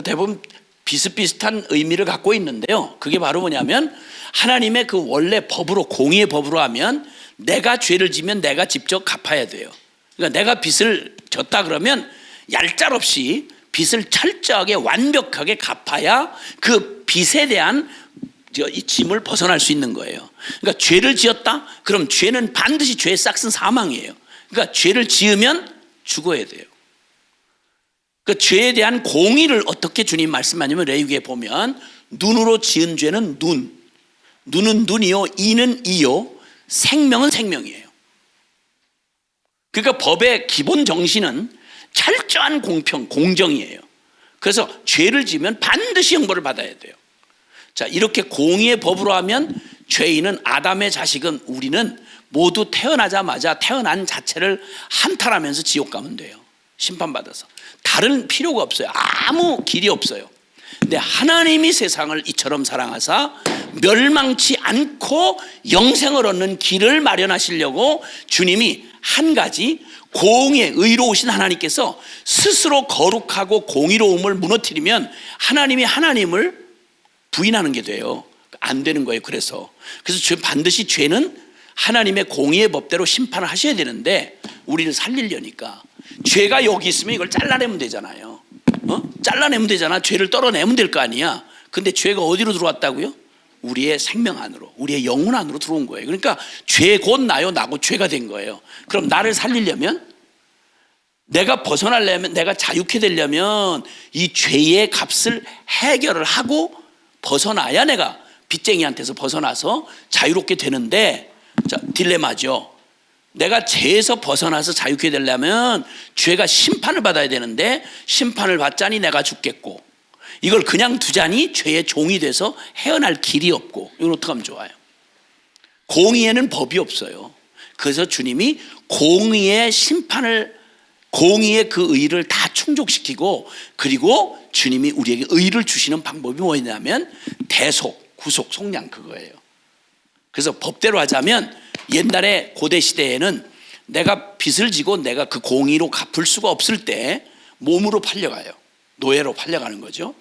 대부분 비슷비슷한 의미를 갖고 있는데요. 그게 바로 뭐냐면 하나님의 그 원래 법으로, 공의의 법으로 하면 내가 죄를 지면 내가 직접 갚아야 돼요. 그러니까 내가 빚을 졌다 그러면 얄짤없이 빚을 철저하게 완벽하게 갚아야 그 빚에 대한 이 짐을 벗어날 수 있는 거예요. 그러니까 죄를 지었다? 그럼 죄는 반드시 죄의 싹은 사망이에요. 그러니까 죄를 지으면 죽어야 돼요. 그 죄에 대한 공의를 어떻게 주님 말씀하냐면 레위기에 보면 눈으로 지은 죄는 눈, 눈은 눈이요, 이는 이요, 생명은 생명이에요. 그러니까 법의 기본 정신은 철저한 공평, 공정이에요. 그래서 죄를 지면 반드시 형벌을 받아야 돼요. 자, 이렇게 공의의 법으로 하면 죄인은, 아담의 자식은, 우리는 모두 태어나자마자 태어난 자체를 한탄하면서 지옥 가면 돼요. 심판받아서. 다른 필요가 없어요. 아무 길이 없어요. 근데 하나님이 세상을 이처럼 사랑하사 멸망치 않고 영생을 얻는 길을 마련하시려고 주님이 한 가지, 공의에 의로우신 하나님께서 스스로 거룩하고 공의로움을 무너뜨리면 하나님이 하나님을 부인하는 게 돼요. 안 되는 거예요. 그래서 반드시 죄는 하나님의 공의의 법대로 심판을 하셔야 되는데 우리를 살리려니까 죄가 여기 있으면 이걸 잘라내면 되잖아요. 잘라내면 되잖아. 죄를 떨어내면 될 거 아니야. 근데 죄가 어디로 들어왔다고요? 우리의 생명 안으로, 우리의 영혼 안으로 들어온 거예요. 그러니까 죄 곧 나요, 나고 죄가 된 거예요. 그럼 나를 살리려면, 내가 벗어나려면, 내가 자유케 되려면 이 죄의 값을 해결을 하고 벗어나야 내가 빚쟁이한테서 벗어나서 자유롭게 되는데, 자, 딜레마죠. 내가 죄에서 벗어나서 자유케 되려면 죄가 심판을 받아야 되는데 심판을 받자니 내가 죽겠고, 이걸 그냥 두자니 죄의 종이 돼서 헤어날 길이 없고, 이걸 어떻게 하면 좋아요? 공의에는 법이 없어요. 그래서 주님이 공의의 심판을, 공의의 그 의를 다 충족시키고, 그리고 주님이 우리에게 의를 주시는 방법이 뭐냐면 대속, 구속, 속량, 그거예요. 그래서 법대로 하자면 옛날에 고대 시대에는 내가 빚을 지고 내가 그 공의로 갚을 수가 없을 때 몸으로 팔려가요. 노예로 팔려가는 거죠.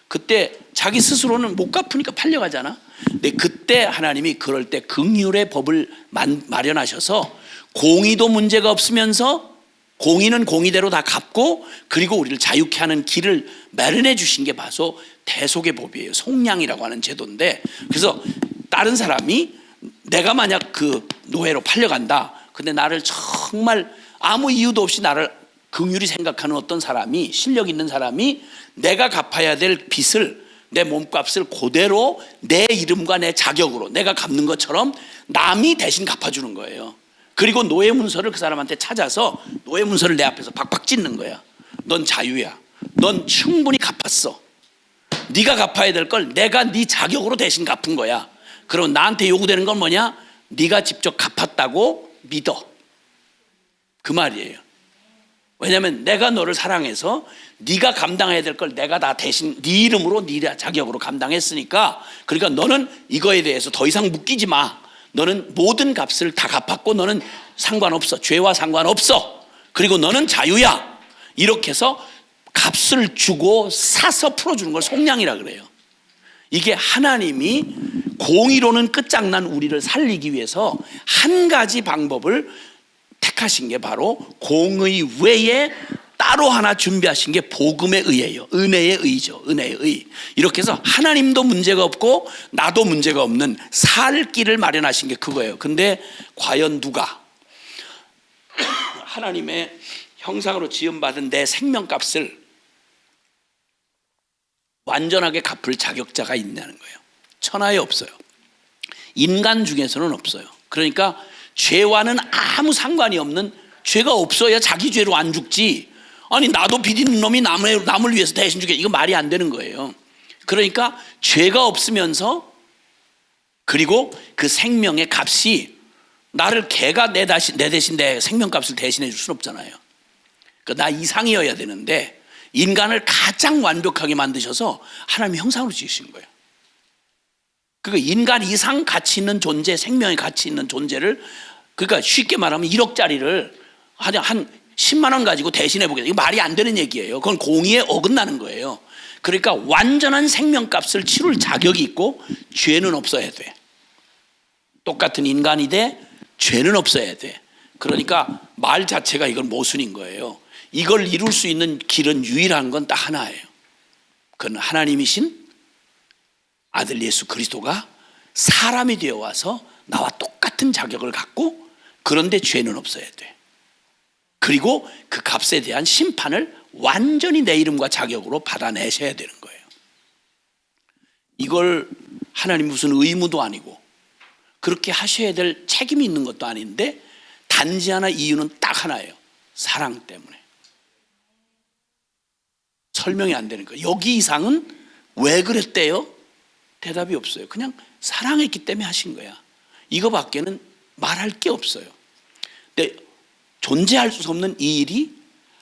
그때 자기 스스로는 못 갚으니까 팔려가잖아. 근데 그때 하나님이 그럴 때 긍휼의 법을 마련하셔서 공의도 문제가 없으면서 공의는 공의대로 다 갚고, 그리고 우리를 자유케 하는 길을 마련해 주신 게 바로 대속의 법이에요. 속량이라고 하는 제도인데, 그래서 다른 사람이, 내가 만약 그 노예로 팔려간다. 근데 나를 정말 아무 이유도 없이 나를 긍휼히 생각하는 어떤 사람이, 실력 있는 사람이 내가 갚아야 될 빚을, 내 몸값을 그대로 내 이름과 내 자격으로 내가 갚는 것처럼 남이 대신 갚아주는 거예요. 그리고 노예 문서를 그 사람한테 찾아서 노예 문서를 내 앞에서 박박 찢는 거야. 넌 자유야. 넌 충분히 갚았어. 네가 갚아야 될 걸 내가 네 자격으로 대신 갚은 거야. 그럼 나한테 요구되는 건 뭐냐? 네가 직접 갚았다고 믿어. 그 말이에요. 왜냐하면 내가 너를 사랑해서 네가 감당해야 될 걸 내가 다 대신 네 이름으로 네 자격으로 감당했으니까, 그러니까 너는 이거에 대해서 더 이상 묶이지 마. 너는 모든 값을 다 갚았고 너는 상관없어. 죄와 상관없어. 그리고 너는 자유야. 이렇게 해서 값을 주고 사서 풀어주는 걸 속량이라 그래요. 이게 하나님이 공의로는 끝장난 우리를 살리기 위해서 한 가지 방법을 택하신 게 바로 공의 외에 따로 하나 준비하신 게 복음의 의예요. 은혜의 의죠. 은혜의 의. 이렇게 해서 하나님도 문제가 없고 나도 문제가 없는 살 길을 마련하신 게 그거예요. 근데 과연 누가 하나님의 형상으로 지음받은 내 생명값을 완전하게 갚을 자격자가 있냐는 거예요. 천하에 없어요. 인간 중에서는 없어요. 그러니까 죄와는 아무 상관이 없는, 죄가 없어야 자기 죄로 안 죽지. 아니 나도 빚 있는 놈이 남을 위해서 대신 주겠다, 이거 말이 안 되는 거예요. 그러니까 죄가 없으면서, 그리고 그 생명의 값이 나를, 걔가 내 대신 내 생명값을 대신해 줄 수는 없잖아요. 그러니까 나 이상이어야 되는데 인간을 가장 완벽하게 만드셔서 하나님의 형상으로 지으신 거예요. 그러니까 인간 이상 가치 있는 존재, 생명의 가치 있는 존재를, 그러니까 쉽게 말하면 1억짜리를 한 10만 원 가지고 대신해 보겠다. 이거 말이 안 되는 얘기예요. 그건 공의에 어긋나는 거예요. 그러니까 완전한 생명값을 치룰 자격이 있고 죄는 없어야 돼. 똑같은 인간이 돼 죄는 없어야 돼. 그러니까 말 자체가 이건 모순인 거예요. 이걸 이룰 수 있는 길은 유일한 건 딱 하나예요. 그건 하나님이신 아들 예수 그리스도가 사람이 되어 와서 나와 똑같은 자격을 갖고 그런데 죄는 없어야 돼. 그리고 그 값에 대한 심판을 완전히 내 이름과 자격으로 받아내셔야 되는 거예요. 이걸 하나님 무슨 의무도 아니고 그렇게 하셔야 될 책임이 있는 것도 아닌데 단지 하나 이유는 딱 하나예요. 사랑 때문에. 설명이 안 되는 거예요. 여기 이상은 왜 그랬대요? 대답이 없어요. 그냥 사랑했기 때문에 하신 거야. 이거밖에는 말할 게 없어요. 근데 존재할 수 없는 이 일이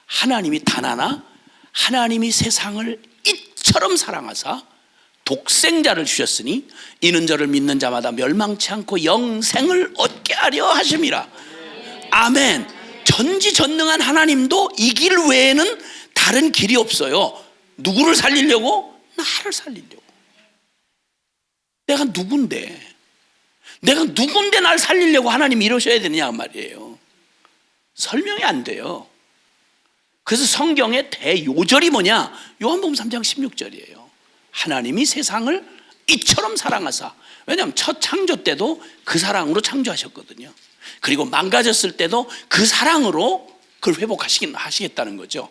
하나님이 단 하나 하나님이 세상을 이처럼 사랑하사 독생자를 주셨으니 이는 저를 믿는 자마다 멸망치 않고 영생을 얻게 하려 하심이라. 아멘. 전지전능한 하나님도 이 길 외에는 다른 길이 없어요. 누구를 살리려고? 나를 살리려고. 내가 누군데 날 살리려고 하나님 이러셔야 되느냐 말이에요. 설명이 안 돼요. 그래서 성경의 대요절이 뭐냐? 요한복음 3장 16절이에요. 하나님이 세상을 이처럼 사랑하사. 왜냐하면 첫 창조 때도 그 사랑으로 창조하셨거든요. 그리고 망가졌을 때도 그 사랑으로 그걸 회복하시겠다는 거죠.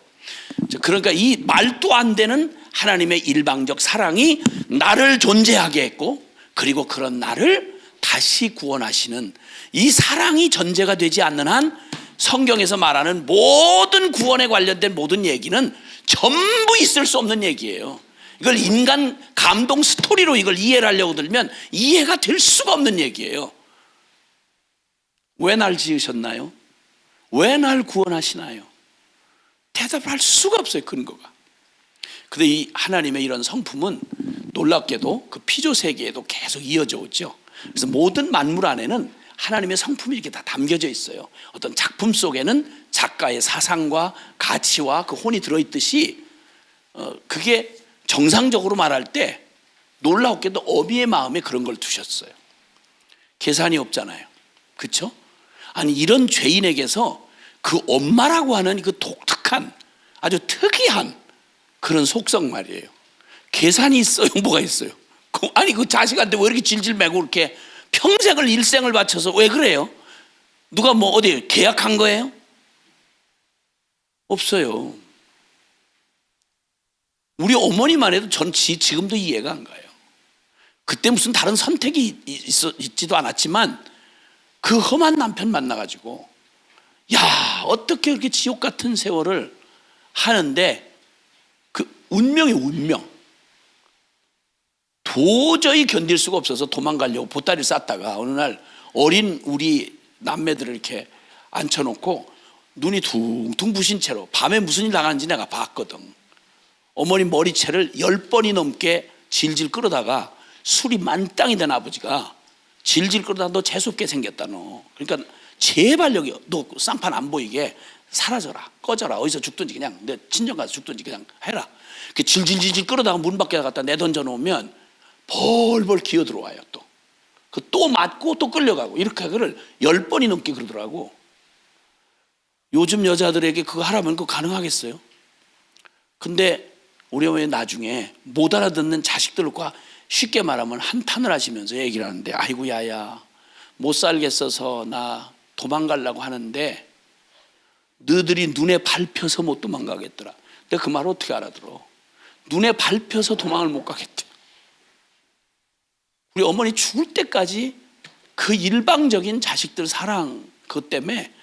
그러니까 이 말도 안 되는 하나님의 일방적 사랑이 나를 존재하게 했고 그리고 그런 나를 다시 구원하시는 이 사랑이 전제가 되지 않는 한 성경에서 말하는 모든 구원에 관련된 모든 얘기는 전부 있을 수 없는 얘기예요. 이걸 인간 감동 스토리로 이걸 이해를 하려고 들면 이해가 될 수가 없는 얘기예요. 왜 날 지으셨나요? 왜 날 구원하시나요? 대답할 수가 없어요. 근거가. 근데 이 하나님의 이런 성품은 놀랍게도 그 피조 세계에도 계속 이어져 오죠. 그래서 모든 만물 안에는 하나님의 성품이 이렇게 다 담겨져 있어요. 어떤 작품 속에는 작가의 사상과 가치와 그 혼이 들어있듯이 그게 정상적으로 말할 때 놀랍게도 어미의 마음에 그런 걸 두셨어요. 계산이 없잖아요. 그렇죠? 아니 이런 죄인에게서 그 엄마라고 하는 그 독특한 아주 특이한 그런 속성 말이에요. 계산이 있어요? 뭐가 있어요? 아니 그 자식한테 왜 이렇게 질질 매고 이렇게 평생을 일생을 바쳐서 왜 그래요? 누가 뭐 어디 계약한 거예요? 없어요. 우리 어머니만 해도 전 지금도 이해가 안 가요. 그때 무슨 다른 선택이 있지도 않았지만 그 험한 남편 만나가지고 야 어떻게 그렇게 지옥 같은 세월을 하는데 그 운명이 운명 도저히 견딜 수가 없어서 도망가려고 보따리를 쌌다가 어느 날 어린 우리 남매들을 이렇게 앉혀놓고 눈이 퉁퉁 부신 채로 밤에 무슨 일 나가는지 내가 봤거든. 어머니 머리채를 10번이 넘게 질질 끌어다가 술이 만땅이 된 아버지가 질질 끌어다가 너 재수없게 생겼다 너. 그러니까 제발 여기 너 쌍판 안 보이게 사라져라 꺼져라 어디서 죽든지 그냥 내 친정 가서 죽든지 그냥 해라. 그 질질질질 끌어다가 문 밖에 갖다 내던져 놓으면 벌벌 기어 들어와요. 또 맞고 또 끌려가고 이렇게 그걸 10번이 넘게 그러더라고. 요즘 여자들에게 그거 하라면 그거 가능하겠어요? 근데 우리 어머니 나중에 못 알아듣는 자식들과 쉽게 말하면 한탄을 하시면서 얘기를 하는데 아이고 야야 못 살겠어서 나 도망가려고 하는데 너희들이 눈에 밟혀서 못 도망가겠더라. 내가 그 말을 어떻게 알아들어? 눈에 밟혀서 도망을 못 가겠대. 우리 어머니 죽을 때까지 그 일방적인 자식들 사랑 그것 때문에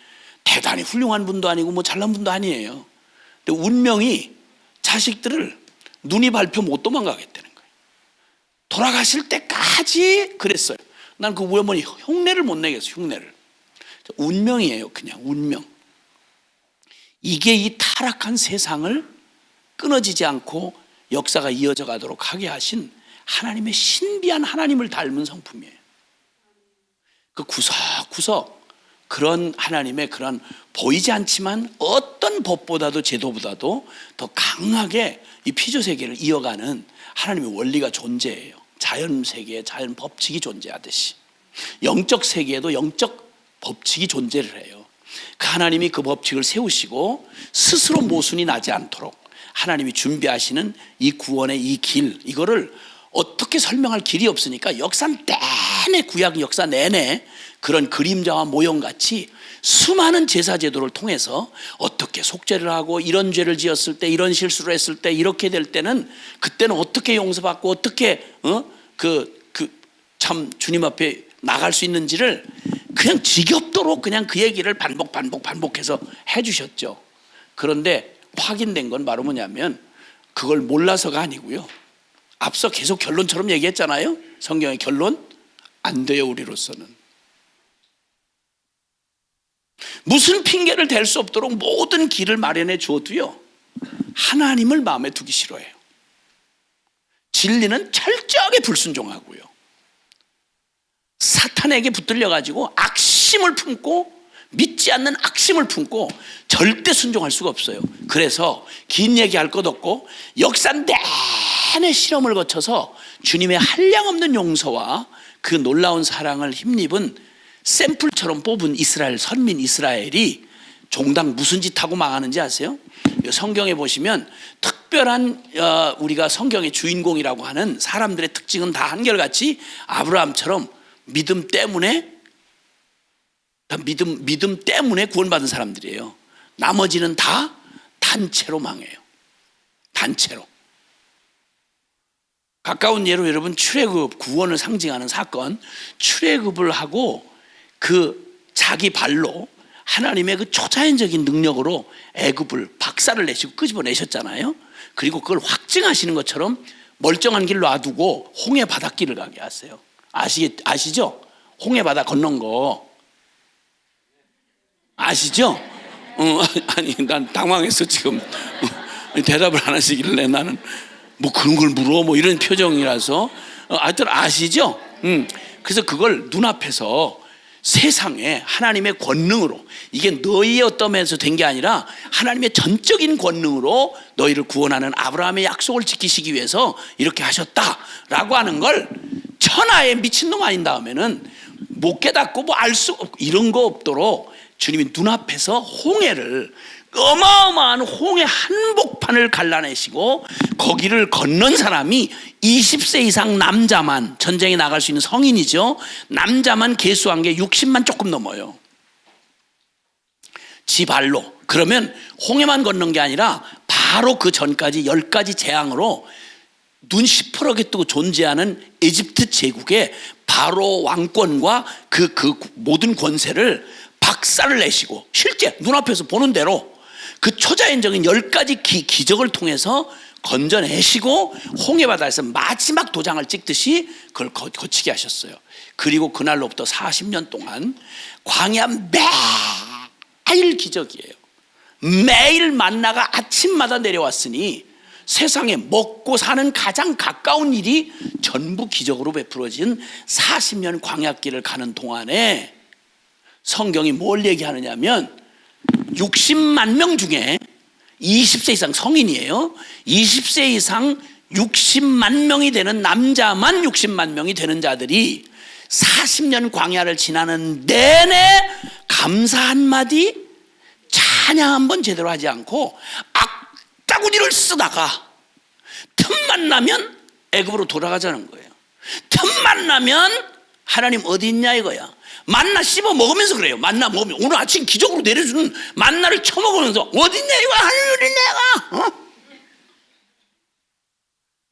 대단히 훌륭한 분도 아니고 뭐 잘난 분도 아니에요. 근데 운명이 자식들을 눈이 밟혀 못 도망가겠다는 거예요. 돌아가실 때까지 그랬어요. 난 그 우리 어머니 흉내를 못 내겠어요. 흉내를. 운명이에요. 그냥 운명. 이게 이 타락한 세상을 끊어지지 않고 역사가 이어져 가도록 하게 하신 하나님의 신비한 하나님을 닮은 성품이에요. 그 구석구석 그런 하나님의 그런 보이지 않지만 어떤 법보다도 제도보다도 더 강하게 이 피조 세계를 이어가는 하나님의 원리가 존재해요. 자연 세계에 자연 법칙이 존재하듯이 영적 세계에도 영적 법칙이 존재를 해요. 그 하나님이 그 법칙을 세우시고 스스로 모순이 나지 않도록 하나님이 준비하시는 이 구원의 이 길, 이거를 어떻게 설명할 길이 없으니까 역사 내내, 구약 역사 내내 그런 그림자와 모형같이 수많은 제사 제도를 통해서 어떻게 속죄를 하고 이런 죄를 지었을 때, 이런 실수를 했을 때, 이렇게 될 때는 그때는 어떻게 용서받고 어떻게 참 주님 앞에 나갈 수 있는지를 그냥 지겹도록 그냥 그 얘기를 반복해서 해주셨죠. 그런데 확인된 건 바로 뭐냐면 그걸 몰라서가 아니고요. 앞서 계속 결론처럼 얘기했잖아요. 성경의 결론 안 돼요. 우리로서는 무슨 핑계를 댈 수 없도록 모든 길을 마련해 주어도요, 하나님을 마음에 두기 싫어해요. 진리는 철저하게 불순종하고요, 사탄에게 붙들려 가지고 악심을 품고, 믿지 않는 악심을 품고 절대 순종할 수가 없어요. 그래서 긴 얘기할 것 없고 역사 내내 실험을 거쳐서 주님의 한량없는 용서와 그 놀라운 사랑을 힘입은 샘플처럼 뽑은 이스라엘, 선민 이스라엘이 종당 무슨 짓 하고 망하는지 아세요? 성경에 보시면 특별한 우리가 성경의 주인공이라고 하는 사람들의 특징은 다 한결같이 아브라함처럼 믿음 때문에 구원받은 사람들이에요. 나머지는 다 단체로 망해요. 단체로. 가까운 예로 여러분, 출애굽, 구원을 상징하는 사건, 출애굽을 하고 그 자기 발로 하나님의 그 초자연적인 능력으로 애굽을 박살을 내시고 끄집어내셨잖아요. 그리고 그걸 확증하시는 것처럼 멀쩡한 길 놔두고 홍해 바닷길을 가게 하세요. 아시죠? 홍해 바다 건넌 거 아시죠? 아니 난 당황했어 지금. 대답을 안 하시길래 나는 뭐 그런 걸 물어 뭐 이런 표정이라서 하여튼 아시죠? 그래서 그걸 눈앞에서 세상에 하나님의 권능으로, 이게 너희의 어떤 면에서 된 게 아니라 하나님의 전적인 권능으로 너희를 구원하는 아브라함의 약속을 지키시기 위해서 이렇게 하셨다라고 하는 걸 천하의 미친놈 아닌 다음에는 못 깨닫고 뭐 알 수 없고 이런 거 없도록 주님이 눈앞에서 홍해를, 어마어마한 홍해 한복판을 갈라내시고 거기를 건넌 사람이 20세 이상 남자만, 전쟁에 나갈 수 있는 성인이죠. 남자만 계수한 게 60만 조금 넘어요. 지 발로. 그러면 홍해만 건넌 게 아니라 바로 그 전까지 10가지 재앙으로 눈 시퍼렇게 뜨고 존재하는 에집트 제국의 바로 왕권과 그 모든 권세를 박살을 내시고 실제 눈앞에서 보는 대로 그 초자연적인 10가지 기적을 통해서 건져내시고 홍해바다에서 마지막 도장을 찍듯이 그걸 거치게 하셨어요. 그리고 그날로부터 40년 동안 광야 매일 기적이에요. 매일 만나가 아침마다 내려왔으니 세상에 먹고 사는 가장 가까운 일이 전부 기적으로 베풀어진 40년 광야길을 가는 동안에 성경이 뭘 얘기하느냐면 60만 명 중에 20세 이상 성인이에요. 20세 이상 60만 명이 되는, 남자만 60만 명이 되는 자들이 40년 광야를 지나는 내내 감사 한마디, 찬양 한번 제대로 하지 않고 악다구니를 쓰다가 틈만 나면 애굽으로 돌아가자는 거예요. 틈만 나면 하나님 어디 있냐 이거야. 만나 씹어 먹으면서 그래요. 만나 먹으면 오늘 아침 기적으로 내려주는 만나를 쳐먹으면서 어딨냐 이거 하늘이 내가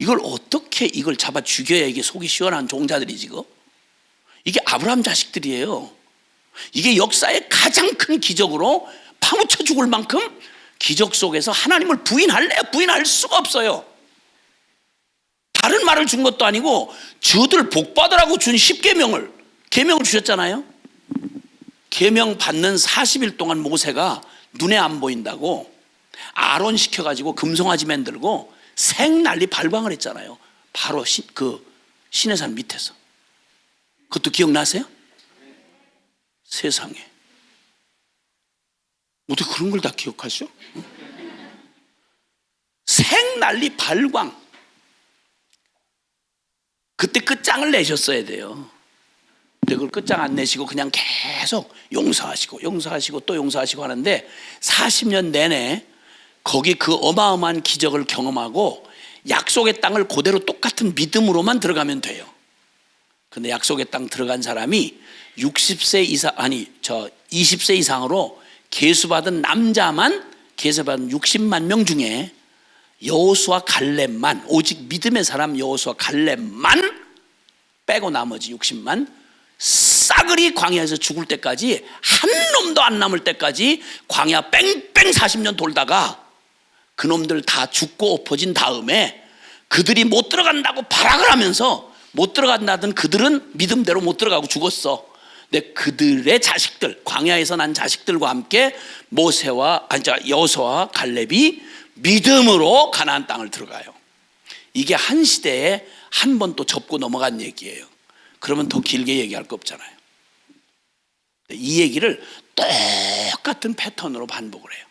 이걸 어떻게 이걸 잡아 죽여야 이게 속이 시원한 종자들이지. 이게 아브라함 자식들이에요. 이게 역사의 가장 큰 기적으로 파묻혀 죽을 만큼 기적 속에서 하나님을 부인할래요? 부인할 수가 없어요. 다른 말을 준 것도 아니고 저들 복 받으라고 준 10계명을 계명을 주셨잖아요. 계명 받는 40일 동안 모세가 눈에 안 보인다고 아론 시켜가지고 금송아지 만들고 생난리 발광을 했잖아요. 바로 시내산 밑에서. 그것도 기억나세요? 세상에. 어떻게 그런 걸 다 기억하죠? 생난리 발광. 그때 끝장을 내셨어야 돼요. 근데 그걸 끝장 안 내시고 그냥 계속 용서하시고 또 용서하시고 하는데 40년 내내 거기 그 어마어마한 기적을 경험하고 약속의 땅을 그대로 똑같은 믿음으로만 들어가면 돼요. 근데 약속의 땅 들어간 사람이 60세 이상, 20세 이상으로 계수받은 남자만, 계수받은 60만 명 중에 여호수아 갈렙만, 오직 믿음의 사람 여호수아 갈렙만 빼고 나머지 60만 싸그리 광야에서 죽을 때까지 한 놈도 안 남을 때까지 광야 뺑뺑 40년 돌다가 그놈들 다 죽고 엎어진 다음에 그들이 못 들어간다고 발악을 하면서 못 들어간다던 그들은 믿음대로 못 들어가고 죽었어. 근데 그들의 자식들, 광야에서 난 자식들과 함께 여호수아와 갈렙이 믿음으로 가나안 땅을 들어가요. 이게 한 시대에 한 번 또 접고 넘어간 얘기예요. 그러면 더 길게 얘기할 거 없잖아요. 이 얘기를 똑같은 패턴으로 반복을 해요.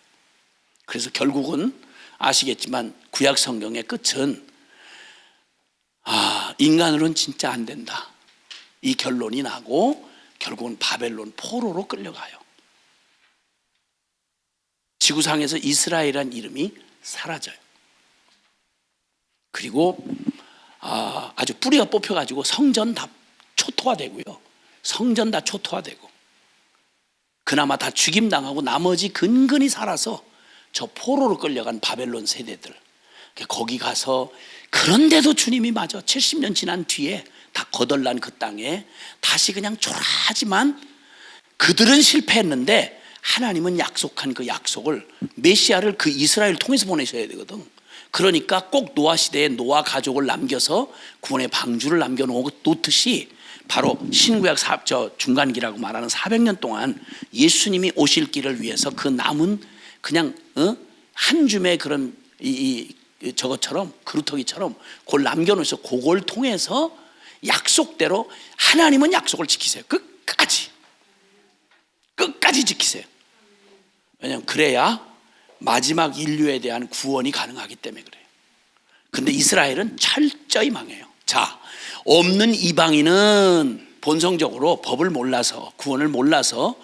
그래서 결국은 아시겠지만 구약 성경의 끝은 인간으로는 진짜 안 된다, 이 결론이 나고 결국은 바벨론 포로로 끌려가요. 지구상에서 이스라엘이라는 이름이 사라져요. 그리고 아주 뿌리가 뽑혀가지고 성전 다 초토화되고요. 성전 다 초토화되고 그나마 다 죽임당하고 나머지 근근히 살아서 저 포로로 끌려간 바벨론 세대들, 거기 가서, 그런데도 주님이 마저 70년 지난 뒤에 다 거덜난 그 땅에 다시 그냥 초라하지만 그들은 실패했는데 하나님은 약속한 그 약속을, 메시아를 그 이스라엘 통해서 보내셔야 되거든. 그러니까 꼭 노아 시대에 노아 가족을 남겨서 구원의 방주를 남겨놓듯이 바로 신구약 중간기라고 말하는 400년 동안 예수님이 오실 길을 위해서 그 남은 그냥 한 줌의 그런 저것처럼 그루터기처럼 그걸 남겨놓으셔서 그걸 통해서 약속대로, 하나님은 약속을 지키세요. 끝까지 지키세요. 왜냐하면 그래야 마지막 인류에 대한 구원이 가능하기 때문에 그래요. 근데 이스라엘은 철저히 망해요. 자, 없는 이방인은 본성적으로 법을 몰라서, 구원을 몰라서,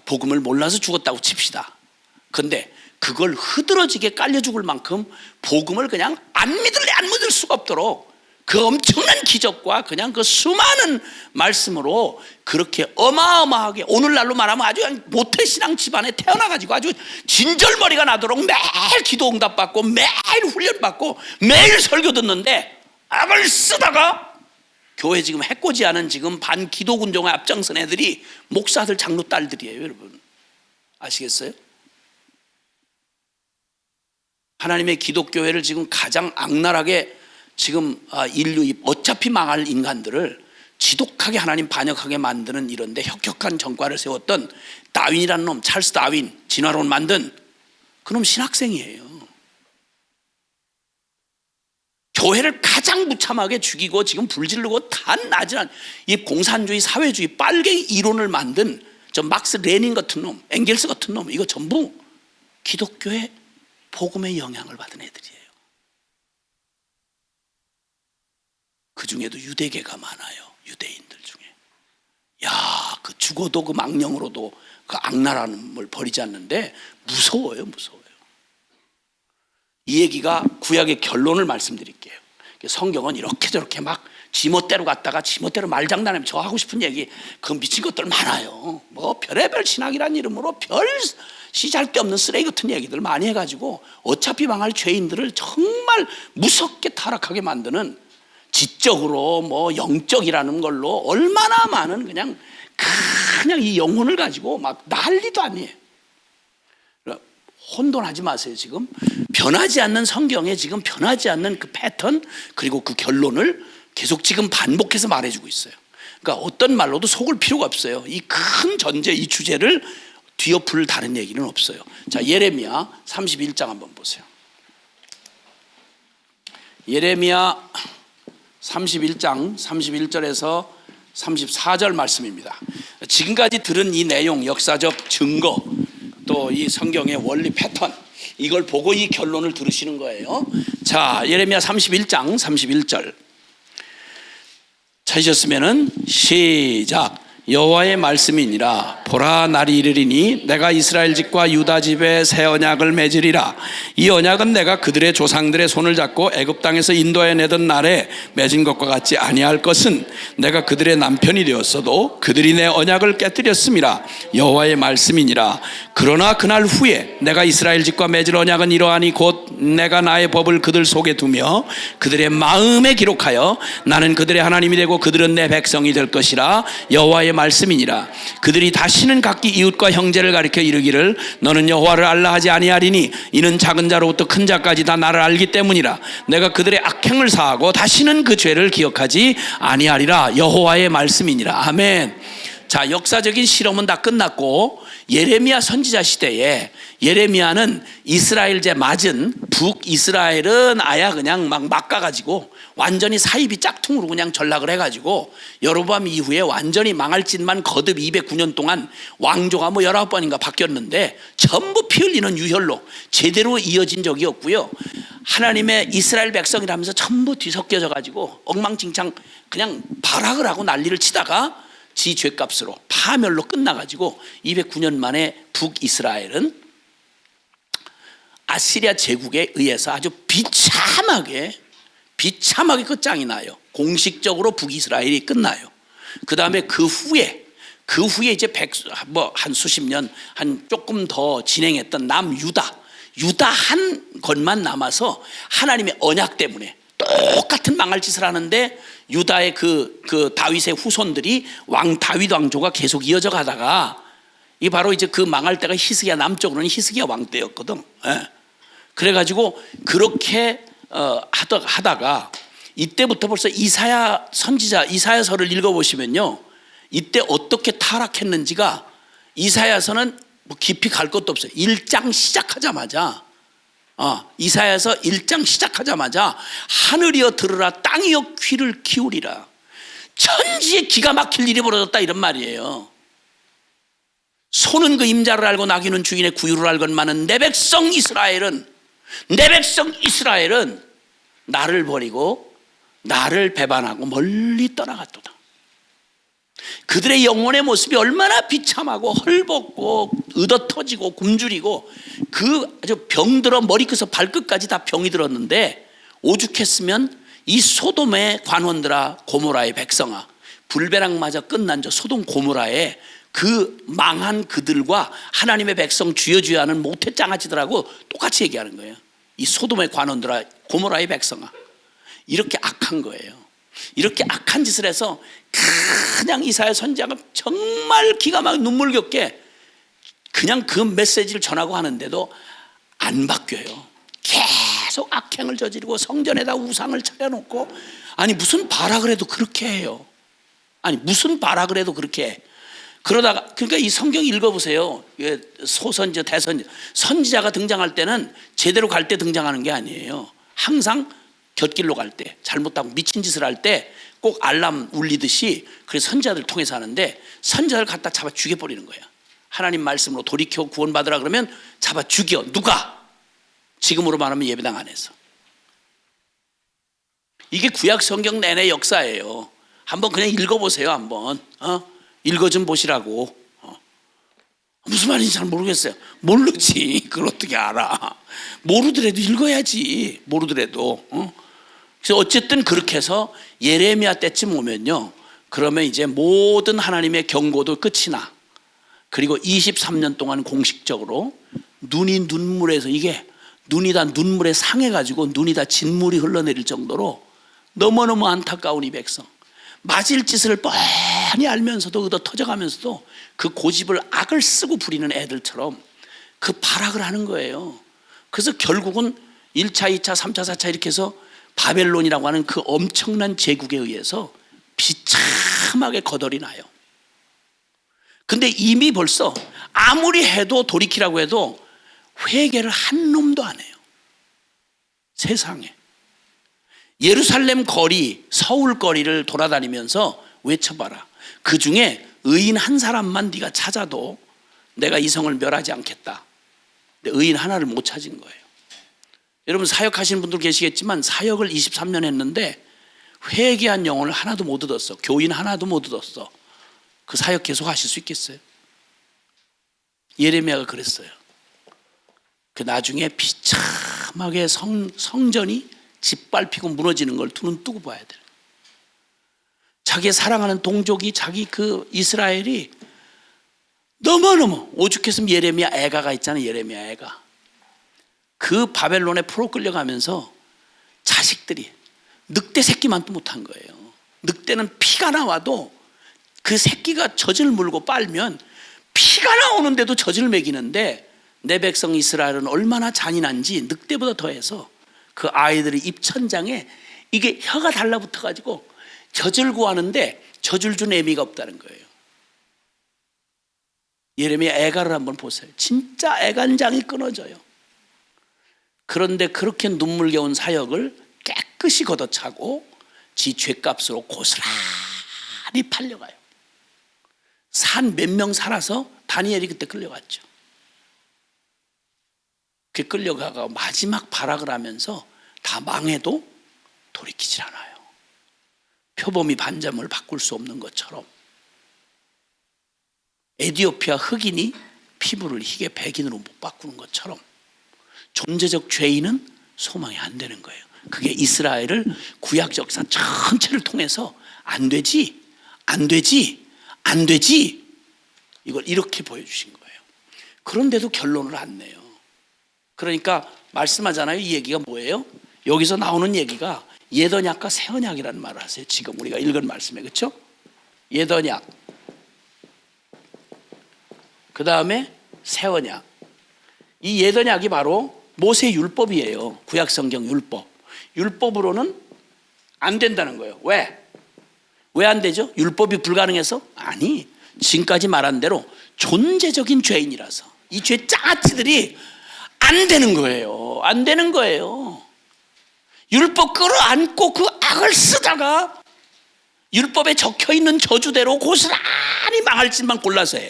복음을 몰라서 죽었다고 칩시다. 근데 그걸 흐드러지게 깔려 죽을 만큼 복음을 그냥 안 믿을 수가 없도록 그 엄청난 기적과 그냥 그 수많은 말씀으로 그렇게 어마어마하게, 오늘날로 말하면 아주 모태신앙 집안에 태어나가지고 아주 진절머리가 나도록 매일 기도 응답받고 매일 훈련받고 매일 설교 듣는데 악을 쓰다가 교회 지금 해코지하는 지금 반기도군종에 앞장선 애들이 목사들, 장로 딸들이에요. 여러분 아시겠어요? 하나님의 기독교회를 지금 가장 악랄하게 지금 인류 어차피 망할 인간들을 지독하게 하나님 반역하게 만드는 이런데 혁혁한 정과를 세웠던 다윈이라는 놈, 찰스 다윈, 진화론 만든 그놈 신학생이에요. 교회를 가장 무참하게 죽이고 지금 불지르고 단나지난 이 공산주의, 사회주의, 빨갱이 이론을 만든 저 막스 레닌 같은 놈, 엥겔스 같은 놈, 이거 전부 기독교의 복음의 영향을 받은 애들이에요. 그 중에도 유대계가 많아요. 유대인들 중에. 그 죽어도 그 망령으로도 그 악랄한 걸 버리지 않는데 무서워요. 이 얘기가 구약의 결론을 말씀드릴게요. 성경은 이렇게 저렇게 막 지멋대로 갔다가 지멋대로 말장난하면 저 하고 싶은 얘기, 그 미친 것들 많아요. 뭐 별의별 신학이란 이름으로 별 시잘데없는 쓰레기 같은 얘기들 많이 해가지고 어차피 망할 죄인들을 정말 무섭게 타락하게 만드는, 지적으로 뭐 영적이라는 걸로 얼마나 많은 그냥 이 영혼을 가지고 막 난리도 아니에요. 혼돈하지 마세요. 지금 변하지 않는 성경에 지금 변하지 않는 그 패턴, 그리고 그 결론을 계속 지금 반복해서 말해주고 있어요. 그러니까 어떤 말로도 속을 필요가 없어요. 이 큰 전제, 이 주제를 뒤엎을 다른 얘기는 없어요. 자, 예레미야 31장 한번 보세요. 예레미야 31장 31절에서 34절 말씀입니다. 지금까지 들은 이 내용, 역사적 증거, 또 이 성경의 원리 패턴, 이걸 보고 이 결론을 들으시는 거예요. 자, 예레미야 31장 31절 찾으셨으면은 시작. 여호와의 말씀이니라. 보라, 날이 이르리니 내가 이스라엘 집과 유다 집에 새 언약을 맺으리라. 이 언약은 내가 그들의 조상들의 손을 잡고 애굽 땅에서 인도해 내던 날에 맺은 것과 같지 아니할 것은 내가 그들의 남편이 되었어도 그들이 내 언약을 깨뜨렸음이라. 여호와의 말씀이니라. 그러나 그날 후에 내가 이스라엘 집과 맺을 언약은 이러하니 곧 내가 나의 법을 그들 속에 두며 그들의 마음에 기록하여 나는 그들의 하나님이 되고 그들은 내 백성이 될 것이라. 여호와의 말씀이니라. 그들이 다시는 각기 이웃과 형제를 가리켜 이르기를 너는 여호와를 알라 하지 아니하리니 이는 작은 자로부터 큰 자까지 다 나를 알기 때문이라. 내가 그들의 악행을 사하고 다시는 그 죄를 기억하지 아니하리라. 여호와의 말씀이니라. 아멘. 자, 역사적인 실험은 다 끝났고 예레미야 선지자 시대에 예레미야는 이스라엘제 맞은 북이스라엘은 아야 그냥 막 막가가지고 완전히 사입이 짝퉁으로 그냥 전락을 해가지고 여로보암 이후에 완전히 망할 짓만 거듭 209년 동안 왕조가 뭐 19번인가 바뀌었는데 전부 피 흘리는 유혈로 제대로 이어진 적이 없고요. 하나님의 이스라엘 백성이라면서 전부 뒤섞여져 가지고 엉망진창 그냥 발악을 하고 난리를 치다가 지 죄값으로 파멸로 끝나가지고 209년 만에 북이스라엘은 아시리아 제국에 의해서 아주 비참하게 끝장이 나요. 공식적으로 북이스라엘이 끝나요. 그 다음에 그 후에 이제 한 수십 년, 한 조금 더 진행했던 남유다 한 것만 남아서 하나님의 언약 때문에 똑같은 망할 짓을 하는데 유다의 그 다윗의 후손들이 왕 다윗 왕조가 계속 이어져 가다가 이 바로 이제 그 망할 때가 히스기야 남쪽으로는 히스기야 왕 때였거든. 예. 그래가지고 그렇게 하다가 이때부터 벌써 이사야 선지자 이사야서를 읽어보시면요, 이때 어떻게 타락했는지가 이사야서는 뭐 깊이 갈 것도 없어요. 1장 시작하자마자 이사야서 1장 시작하자마자 하늘이여 들으라, 땅이여 귀를 기울이라, 천지에 기가 막힐 일이 벌어졌다 이런 말이에요. 소는 그 임자를 알고 나귀는 주인의 구유를 알건만은 내 백성 이스라엘은 나를 버리고 나를 배반하고 멀리 떠나갔도다. 그들의 영혼의 모습이 얼마나 비참하고 헐벗고 의도터지고 굶주리고 그 아주 병들어 머리끝에서 발끝까지 다 병이 들었는데 오죽했으면 이 소돔의 관원들아 고모라의 백성아, 불배랑 맞아 끝난 저 소돔 고모라의 그 망한 그들과 하나님의 백성 주여 하는 모태짱아지들하고 똑같이 얘기하는 거예요. 이 소돔의 관원들아 고모라의 백성아, 이렇게 악한 거예요. 이렇게 악한 짓을 해서 그냥 이사야 선지자가 정말 기가 막히게 눈물겹게 그냥 그 메시지를 전하고 하는데도 안 바뀌어요. 계속 악행을 저지르고 성전에다 우상을 차려놓고, 아니 무슨 발악을 해도 그렇게 해요. 아니 무슨 발악을 해도 그렇게 해. 그러다가 그러니까 이 성경 읽어보세요. 소선지자 대선지자, 선지자가 등장할 때는 제대로 갈 때 등장하는 게 아니에요. 항상 곁길로 갈 때, 잘못하고 미친 짓을 할 때 꼭 알람 울리듯이 그래서 선지자들 통해서 하는데, 선지자를 갖다 잡아 죽여버리는 거예요. 하나님 말씀으로 돌이켜 구원받으라 그러면 잡아 죽여. 누가? 지금으로 말하면 예배당 안에서. 이게 구약 성경 내내 역사예요. 한번 그냥 읽어보세요. 한번 읽어 좀 보시라고. 무슨 말인지 잘 모르겠어요. 모르지. 그걸 어떻게 알아. 모르더라도 읽어야지. 모르더라도. 그래서 어쨌든 그렇게 해서 예레미야 때쯤 오면요, 그러면 이제 모든 하나님의 경고도 끝이 나. 그리고 23년 동안 공식적으로 눈이 눈물에서, 이게 눈이 다 눈물에 상해가지고 눈이 다 진물이 흘러내릴 정도로 너무너무 안타까운 이 백성, 맞을 짓을 뻔히 알면서도 의도 터져가면서도 그 고집을 악을 쓰고 부리는 애들처럼 그 발악을 하는 거예요. 그래서 결국은 1차, 2차, 3차, 4차 이렇게 해서 바벨론이라고 하는 그 엄청난 제국에 의해서 비참하게 거덜이 나요. 근데 이미 벌써 아무리 해도 돌이키라고 해도 회개를 한 놈도 안 해요. 세상에. 예루살렘 거리, 서울 거리를 돌아다니면서 외쳐봐라. 그 중에 의인 한 사람만 네가 찾아도 내가 이 성을 멸하지 않겠다. 근데 의인 하나를 못 찾은 거예요. 여러분 사역하시는 분들 계시겠지만 사역을 23년 했는데 회개한 영혼을 하나도 못 얻었어. 교인 하나도 못 얻었어. 그 사역 계속 하실 수 있겠어요? 예레미야가 그랬어요. 그 나중에 비참하게 성전이 짓밟히고 무너지는 걸 두 눈 뜨고 봐야 돼요. 자기 사랑하는 동족이, 자기 그 이스라엘이 너무너무, 오죽했으면 예레미야 애가가 있잖아요. 예레미야 애가. 그 바벨론에 풀어 끌려가면서 자식들이 늑대 새끼만도 못한 거예요. 늑대는 피가 나와도 그 새끼가 젖을 물고 빨면 피가 나오는데도 젖을 먹이는데, 내 백성 이스라엘은 얼마나 잔인한지 늑대보다 더해서 그 아이들의 입천장에 이게 혀가 달라붙어 가지고 젖을 구하는데 젖을 준 애미가 없다는 거예요. 예레미야 애가를 한번 보세요. 진짜 애간장이 끊어져요. 그런데 그렇게 눈물겨운 사역을 깨끗이 걷어차고 지 죄값으로 고스란히 팔려가요. 산 몇 명 살아서 다니엘이 그때 끌려갔죠. 그 끌려가가 마지막 발악을 하면서 다 망해도 돌이키질 않아요. 표범이 반점을 바꿀 수 없는 것처럼 에디오피아 흑인이 피부를 희게 백인으로 못 바꾸는 것처럼 존재적 죄인은 소망이 안 되는 거예요. 그게 이스라엘을 구약 역사 전체를 통해서 안 되지 이걸 이렇게 보여주신 거예요. 그런데도 결론을 안 내요. 그러니까 말씀하잖아요. 이 얘기가 뭐예요? 여기서 나오는 얘기가 옛 언약과 새 언약이라는 말을 하세요. 지금 우리가 읽은 말씀에, 그렇죠? 옛 언약, 그 다음에 새 언약. 이 옛 언약이 바로 모세 율법이에요. 구약 성경 율법. 율법으로는 안 된다는 거예요. 왜? 왜 안 되죠? 율법이 불가능해서? 아니, 지금까지 말한 대로 존재적인 죄인이라서 이 죄 짱아찌들이 안 되는 거예요. 안 되는 거예요. 율법 끌어안고 그 악을 쓰다가 율법에 적혀있는 저주대로 고스란히 망할 짓만 골라서 해요.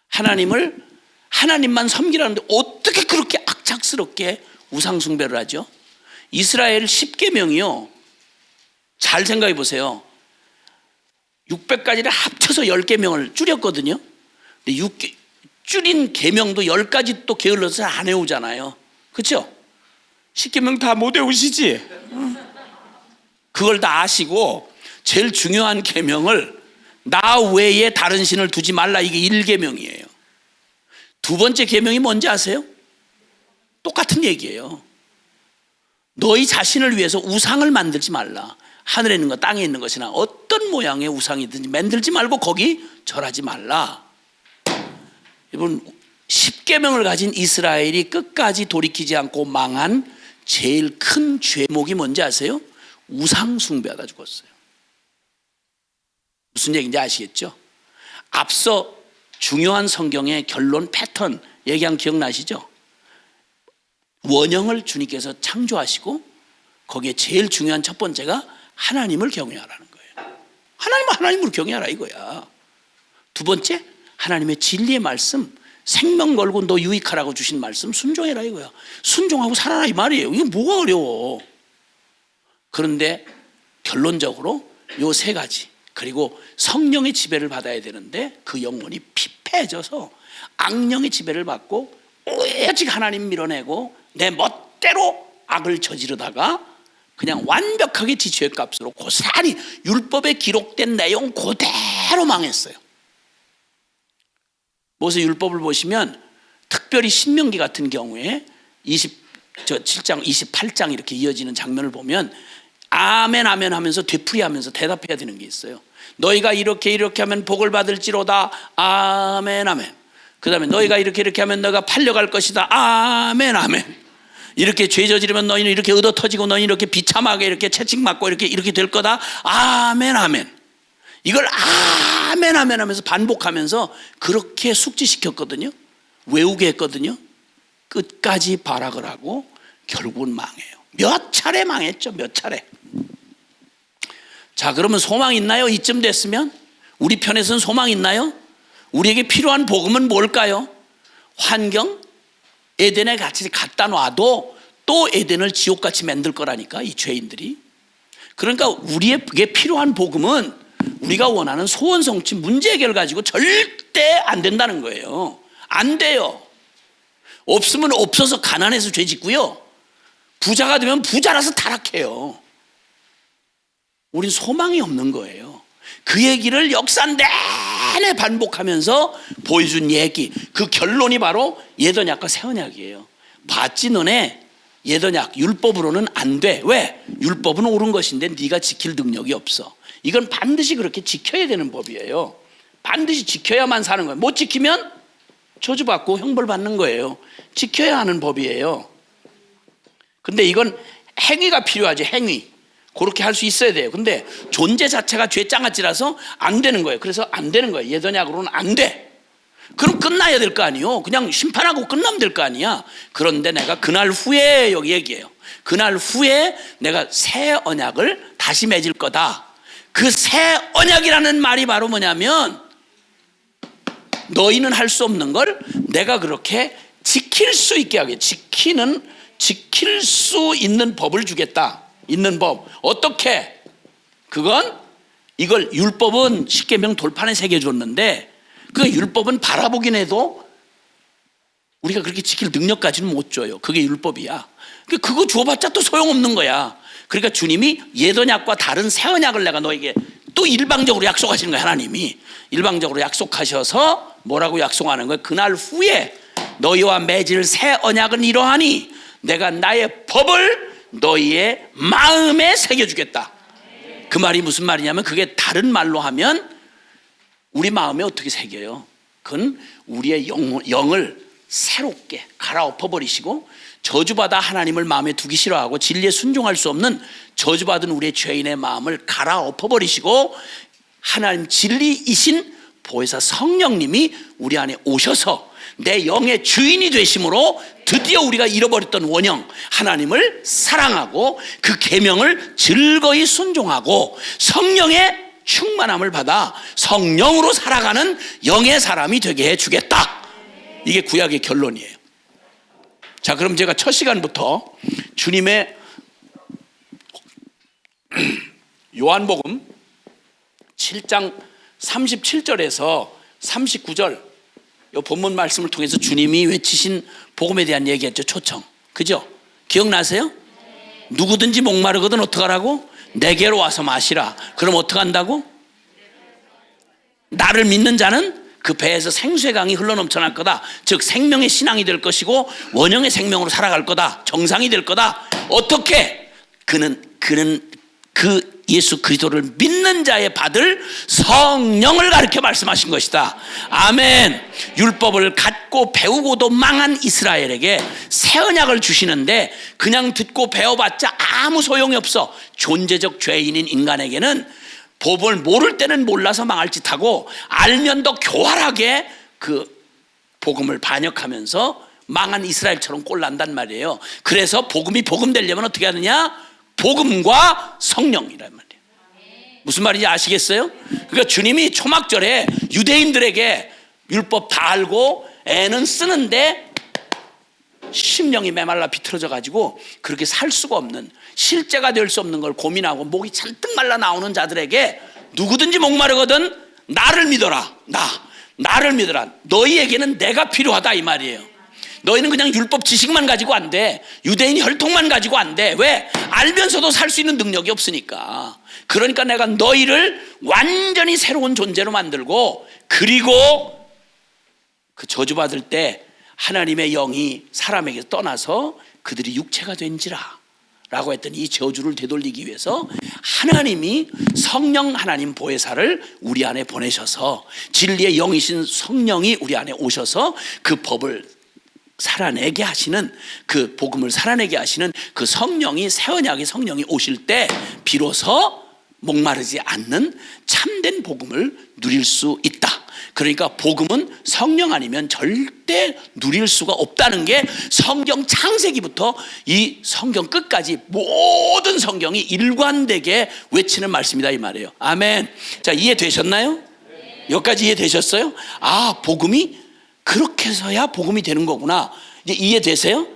하나님만 섬기라는데 어떻게 그렇게 악착스럽게 우상숭배를 하죠? 이스라엘 10계명이요, 잘 생각해 보세요. 600가지를 합쳐서 10계명을 줄였거든요. 근데 줄인 계명도 10가지 또 게을러서 안 외우잖아요. 그렇죠? 10계명 다 못 외우시지? 그걸 다 아시고 제일 중요한 계명을 나 외에 다른 신을 두지 말라, 이게 1계명이에요. 두 번째 계명이 뭔지 아세요? 똑같은 얘기예요. 너희 자신을 위해서 우상을 만들지 말라. 하늘에 있는 것, 땅에 있는 것이나 어떤 모양의 우상이든지 만들지 말고 거기 절하지 말라. 여러분, 10계명을 가진 이스라엘이 끝까지 돌이키지 않고 망한 제일 큰 죄목이 뭔지 아세요? 우상 숭배하다 죽었어요. 무슨 얘기인지 아시겠죠? 앞서 중요한 성경의 결론 패턴 얘기한 기억나시죠? 원형을 주님께서 창조하시고 거기에 제일 중요한 첫 번째가 하나님을 경외하라는 거예요. 하나님을 경외하라 이거야. 두 번째, 하나님의 진리의 말씀, 생명 걸고 너 유익하라고 주신 말씀 순종해라 이거야. 순종하고 살아라 이 말이에요. 이게 뭐가 어려워. 그런데 결론적으로 요 세 가지, 그리고 성령의 지배를 받아야 되는데 그 영혼이 피폐해져서 악령의 지배를 받고 오직 하나님 밀어내고 내 멋대로 악을 저지르다가 그냥 완벽하게 지 죄값으로 고스란히 율법에 기록된 내용 그대로 망했어요. 모세 율법을 보시면 특별히 신명기 같은 경우에 7장 28장 이렇게 이어지는 장면을 보면 아멘 아멘 하면서 되풀이하면서 대답해야 되는 게 있어요. 너희가 이렇게 하면 복을 받을지로다. 아멘 아멘. 그 다음에 너희가 이렇게 하면 너희가 팔려갈 것이다. 아멘 아멘. 이렇게 죄 저지르면 너희는 이렇게 얻어 터지고 너희는 이렇게 비참하게 이렇게 채찍맞고 이렇게 될 거다. 아멘 아멘. 이걸 아멘 아멘 하면서 반복하면서 그렇게 숙지시켰거든요. 외우게 했거든요. 끝까지 발악을 하고 결국은 망해요. 몇 차례 망했죠. 몇 차례. 자, 그러면 소망 있나요? 이쯤 됐으면 우리 편에서는 소망 있나요? 우리에게 필요한 복음은 뭘까요? 환경, 에덴에 같이 갖다 놔도 또 에덴을 지옥같이 만들 거라니까, 이 죄인들이. 그러니까 우리에게 필요한 복음은 우리가 원하는 소원 성취 문제 해결 가지고 절대 안 된다는 거예요. 안 돼요. 없으면 없어서 가난해서 죄 짓고요, 부자가 되면 부자라서 타락해요. 우린 소망이 없는 거예요. 그 얘기를 역사 내내 반복하면서 보여준 얘기, 그 결론이 바로 예언약과 새 언약이에요. 봤지 너네? 예언약 율법으로는 안 돼. 왜? 율법은 옳은 것인데 네가 지킬 능력이 없어. 이건 반드시 그렇게 지켜야 되는 법이에요. 반드시 지켜야만 사는 거예요. 못 지키면 저주받고 형벌받는 거예요. 지켜야 하는 법이에요. 근데 이건 행위가 필요하지, 행위. 그렇게 할 수 있어야 돼요. 근데 존재 자체가 죄장아찌라서 안 되는 거예요. 그래서 안 되는 거예요. 예언약으로는 안 돼. 그럼 끝나야 될 거 아니에요. 그냥 심판하고 끝나면 될 거 아니야. 그런데 내가 그날 후에, 여기 얘기해요, 그날 후에 내가 새 언약을 다시 맺을 거다. 그 새 언약이라는 말이 바로 뭐냐면, 너희는 할 수 없는 걸 내가 그렇게 지킬 수 있게 하게, 지킬 수 있는 법을 주겠다. 있는 법. 어떻게? 그건, 이걸 율법은 십계명 돌판에 새겨줬는데, 그 율법은 바라보긴 해도 우리가 그렇게 지킬 능력까지는 못 줘요. 그게 율법이야. 그거 주어봤자 또 소용없는 거야. 그러니까 주님이 옛언약과 다른 새 언약을 내가 너에게 또 일방적으로 약속하시는 거야. 하나님이 일방적으로 약속하셔서 뭐라고 약속하는 거예요? 그날 후에 너희와 맺을 새 언약은 이러하니 내가 나의 법을 너희의 마음에 새겨주겠다. 그 말이 무슨 말이냐면, 그게 다른 말로 하면 우리 마음에 어떻게 새겨요? 그건 우리의 영을 새롭게 갈아엎어버리시고, 저주받아 하나님을 마음에 두기 싫어하고 진리에 순종할 수 없는 저주받은 우리의 죄인의 마음을 갈아엎어버리시고, 하나님 진리이신 보혜사 성령님이 우리 안에 오셔서 내 영의 주인이 되심으로 드디어 우리가 잃어버렸던 원형 하나님을 사랑하고 그 계명을 즐거이 순종하고 성령의 충만함을 받아 성령으로 살아가는 영의 사람이 되게 해주겠다. 이게 구약의 결론이에요. 자, 그럼 제가 첫 시간부터 주님의 요한복음 7장 37절에서 39절 이 본문 말씀을 통해서 주님이 외치신 복음에 대한 얘기했죠. 초청. 그죠? 기억나세요? 누구든지 목마르거든 어떡하라고? 내게로 와서 마시라. 그럼 어떡한다고? 나를 믿는 자는 그 배에서 생수의 강이 흘러넘쳐날 거다. 즉 생명의 신앙이 될 것이고 원형의 생명으로 살아갈 거다. 정상이 될 거다. 어떻게? 그는 그 예수 그리스도를 믿는 자에 받을 성령을 가르쳐 말씀하신 것이다. 아멘. 율법을 갖고 배우고도 망한 이스라엘에게 새 언약을 주시는데 그냥 듣고 배워봤자 아무 소용이 없어. 존재적 죄인인 인간에게는 법을 모를 때는 몰라서 망할 짓하고 알면 더 교활하게 그 복음을 반역하면서 망한 이스라엘처럼 꼴난단 말이에요. 그래서 복음이 복음 되려면 어떻게 하느냐? 복음과 성령이란 말이에요. 무슨 말인지 아시겠어요? 그러니까 주님이 초막절에 유대인들에게 율법 다 알고 애는 쓰는데 심령이 메말라 비틀어져 가지고 그렇게 살 수가 없는, 실제가 될 수 없는 걸 고민하고 목이 잔뜩 말라 나오는 자들에게 누구든지 목마르거든 나를 믿어라. 나를 믿어라. 너희에게는 내가 필요하다 이 말이에요. 너희는 그냥 율법 지식만 가지고 안 돼. 유대인 혈통만 가지고 안 돼. 왜? 알면서도 살 수 있는 능력이 없으니까. 그러니까 내가 너희를 완전히 새로운 존재로 만들고, 그리고 그 저주받을 때 하나님의 영이 사람에게 떠나서 그들이 육체가 된지라 라고 했더니 이 저주를 되돌리기 위해서 하나님이 성령 하나님 보혜사를 우리 안에 보내셔서 진리의 영이신 성령이 우리 안에 오셔서 그 법을 살아내게 하시는, 그 복음을 살아내게 하시는 그 성령이, 새 언약의 성령이 오실 때 비로소 목마르지 않는 참된 복음을 누릴 수 있다. 그러니까 복음은 성령 아니면 절대 누릴 수가 없다는 게 성경 창세기부터 이 성경 끝까지 모든 성경이 일관되게 외치는 말씀이다 이 말이에요. 아멘. 자, 이해되셨나요? 여기까지 이해되셨어요? 아, 복음이 그렇게 해서야 복음이 되는 거구나. 이제 이해되세요?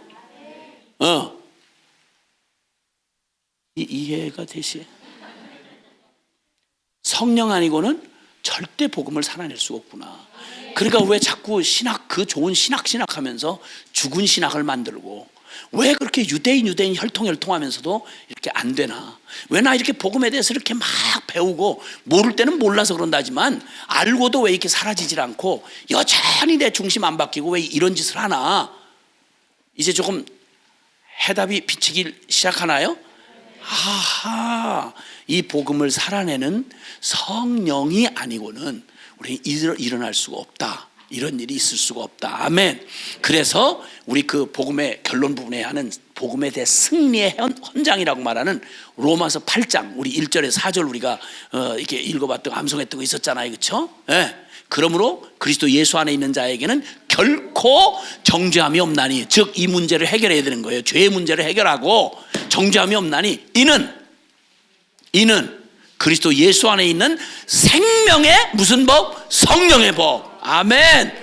이해가 되시? 성령 아니고는 절대 복음을 살아낼 수가 없구나. 그러니까 왜 자꾸 신학, 그 좋은 신학하면서 죽은 신학을 만들고, 왜 그렇게 유대인 혈통하면서도 이렇게 안 되나? 왜 나 이렇게 복음에 대해서 이렇게 막 배우고 모를 때는 몰라서 그런다지만 알고도 왜 이렇게 사라지질 않고 여전히 내 중심 안 바뀌고 왜 이런 짓을 하나? 이제 조금 해답이 비치기 시작하나요? 아하, 이 복음을 살아내는 성령이 아니고는 우리 일어날 수가 없다. 이런 일이 있을 수가 없다. 아멘. 그래서 우리 그 복음의 결론 부분에 하는 복음에 대해 승리의 헌장이라고 말하는 로마서 8장 우리 1절에서 4절 우리가 이렇게 읽어봤던 암송했던 거 있었잖아요. 그렇죠? 예. 그러므로 그리스도 예수 안에 있는 자에게는 결코 정죄함이 없나니, 즉 이 문제를 해결해야 되는 거예요. 죄의 문제를 해결하고 정죄함이 없나니 이는 그리스도 예수 안에 있는 생명의 무슨 법? 성령의 법. 아멘.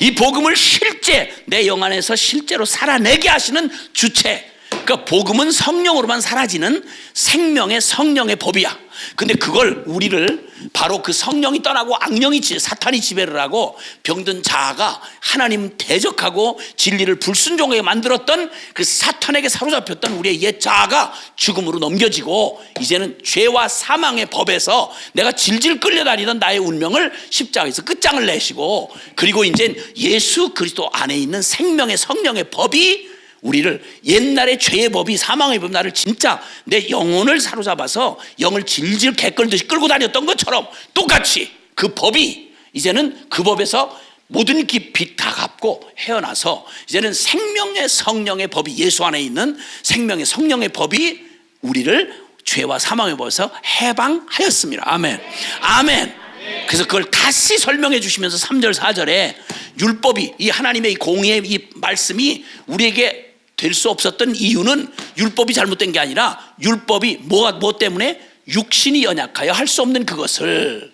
이 복음을 실제 내 영 안에서 실제로 살아내게 하시는 주체. 그러니까 복음은 성령으로만 사라지는 생명의 성령의 법이야. 근데 그걸 우리를 바로 그 성령이 떠나고 악령이 사탄이 지배를 하고 병든 자아가 하나님 대적하고 진리를 불순종하게 만들었던 그 사탄에게 사로잡혔던 우리의 옛 자아가 죽음으로 넘겨지고, 이제는 죄와 사망의 법에서 내가 질질 끌려다니던 나의 운명을 십자가에서 끝장을 내시고, 그리고 이제 예수 그리스도 안에 있는 생명의 성령의 법이 우리를, 옛날의 죄의 법이, 사망의 법이 나를 진짜 내 영혼을 사로잡아서 영을 질질 개끌듯이 끌고 다녔던 것처럼 똑같이 그 법이 이제는 그 법에서 모든 깊이 다 갚고 헤어나서 이제는 생명의 성령의 법이, 예수 안에 있는 생명의 성령의 법이 우리를 죄와 사망의 법에서 해방하였습니다. 아멘. 아멘. 그래서 그걸 다시 설명해 주시면서 3절 4절에 율법이, 이 하나님의 이 공의의 이 말씀이 우리에게 될 수 없었던 이유는 율법이 잘못된 게 아니라 율법이 뭐 때문에? 육신이 연약하여 할 수 없는 그것을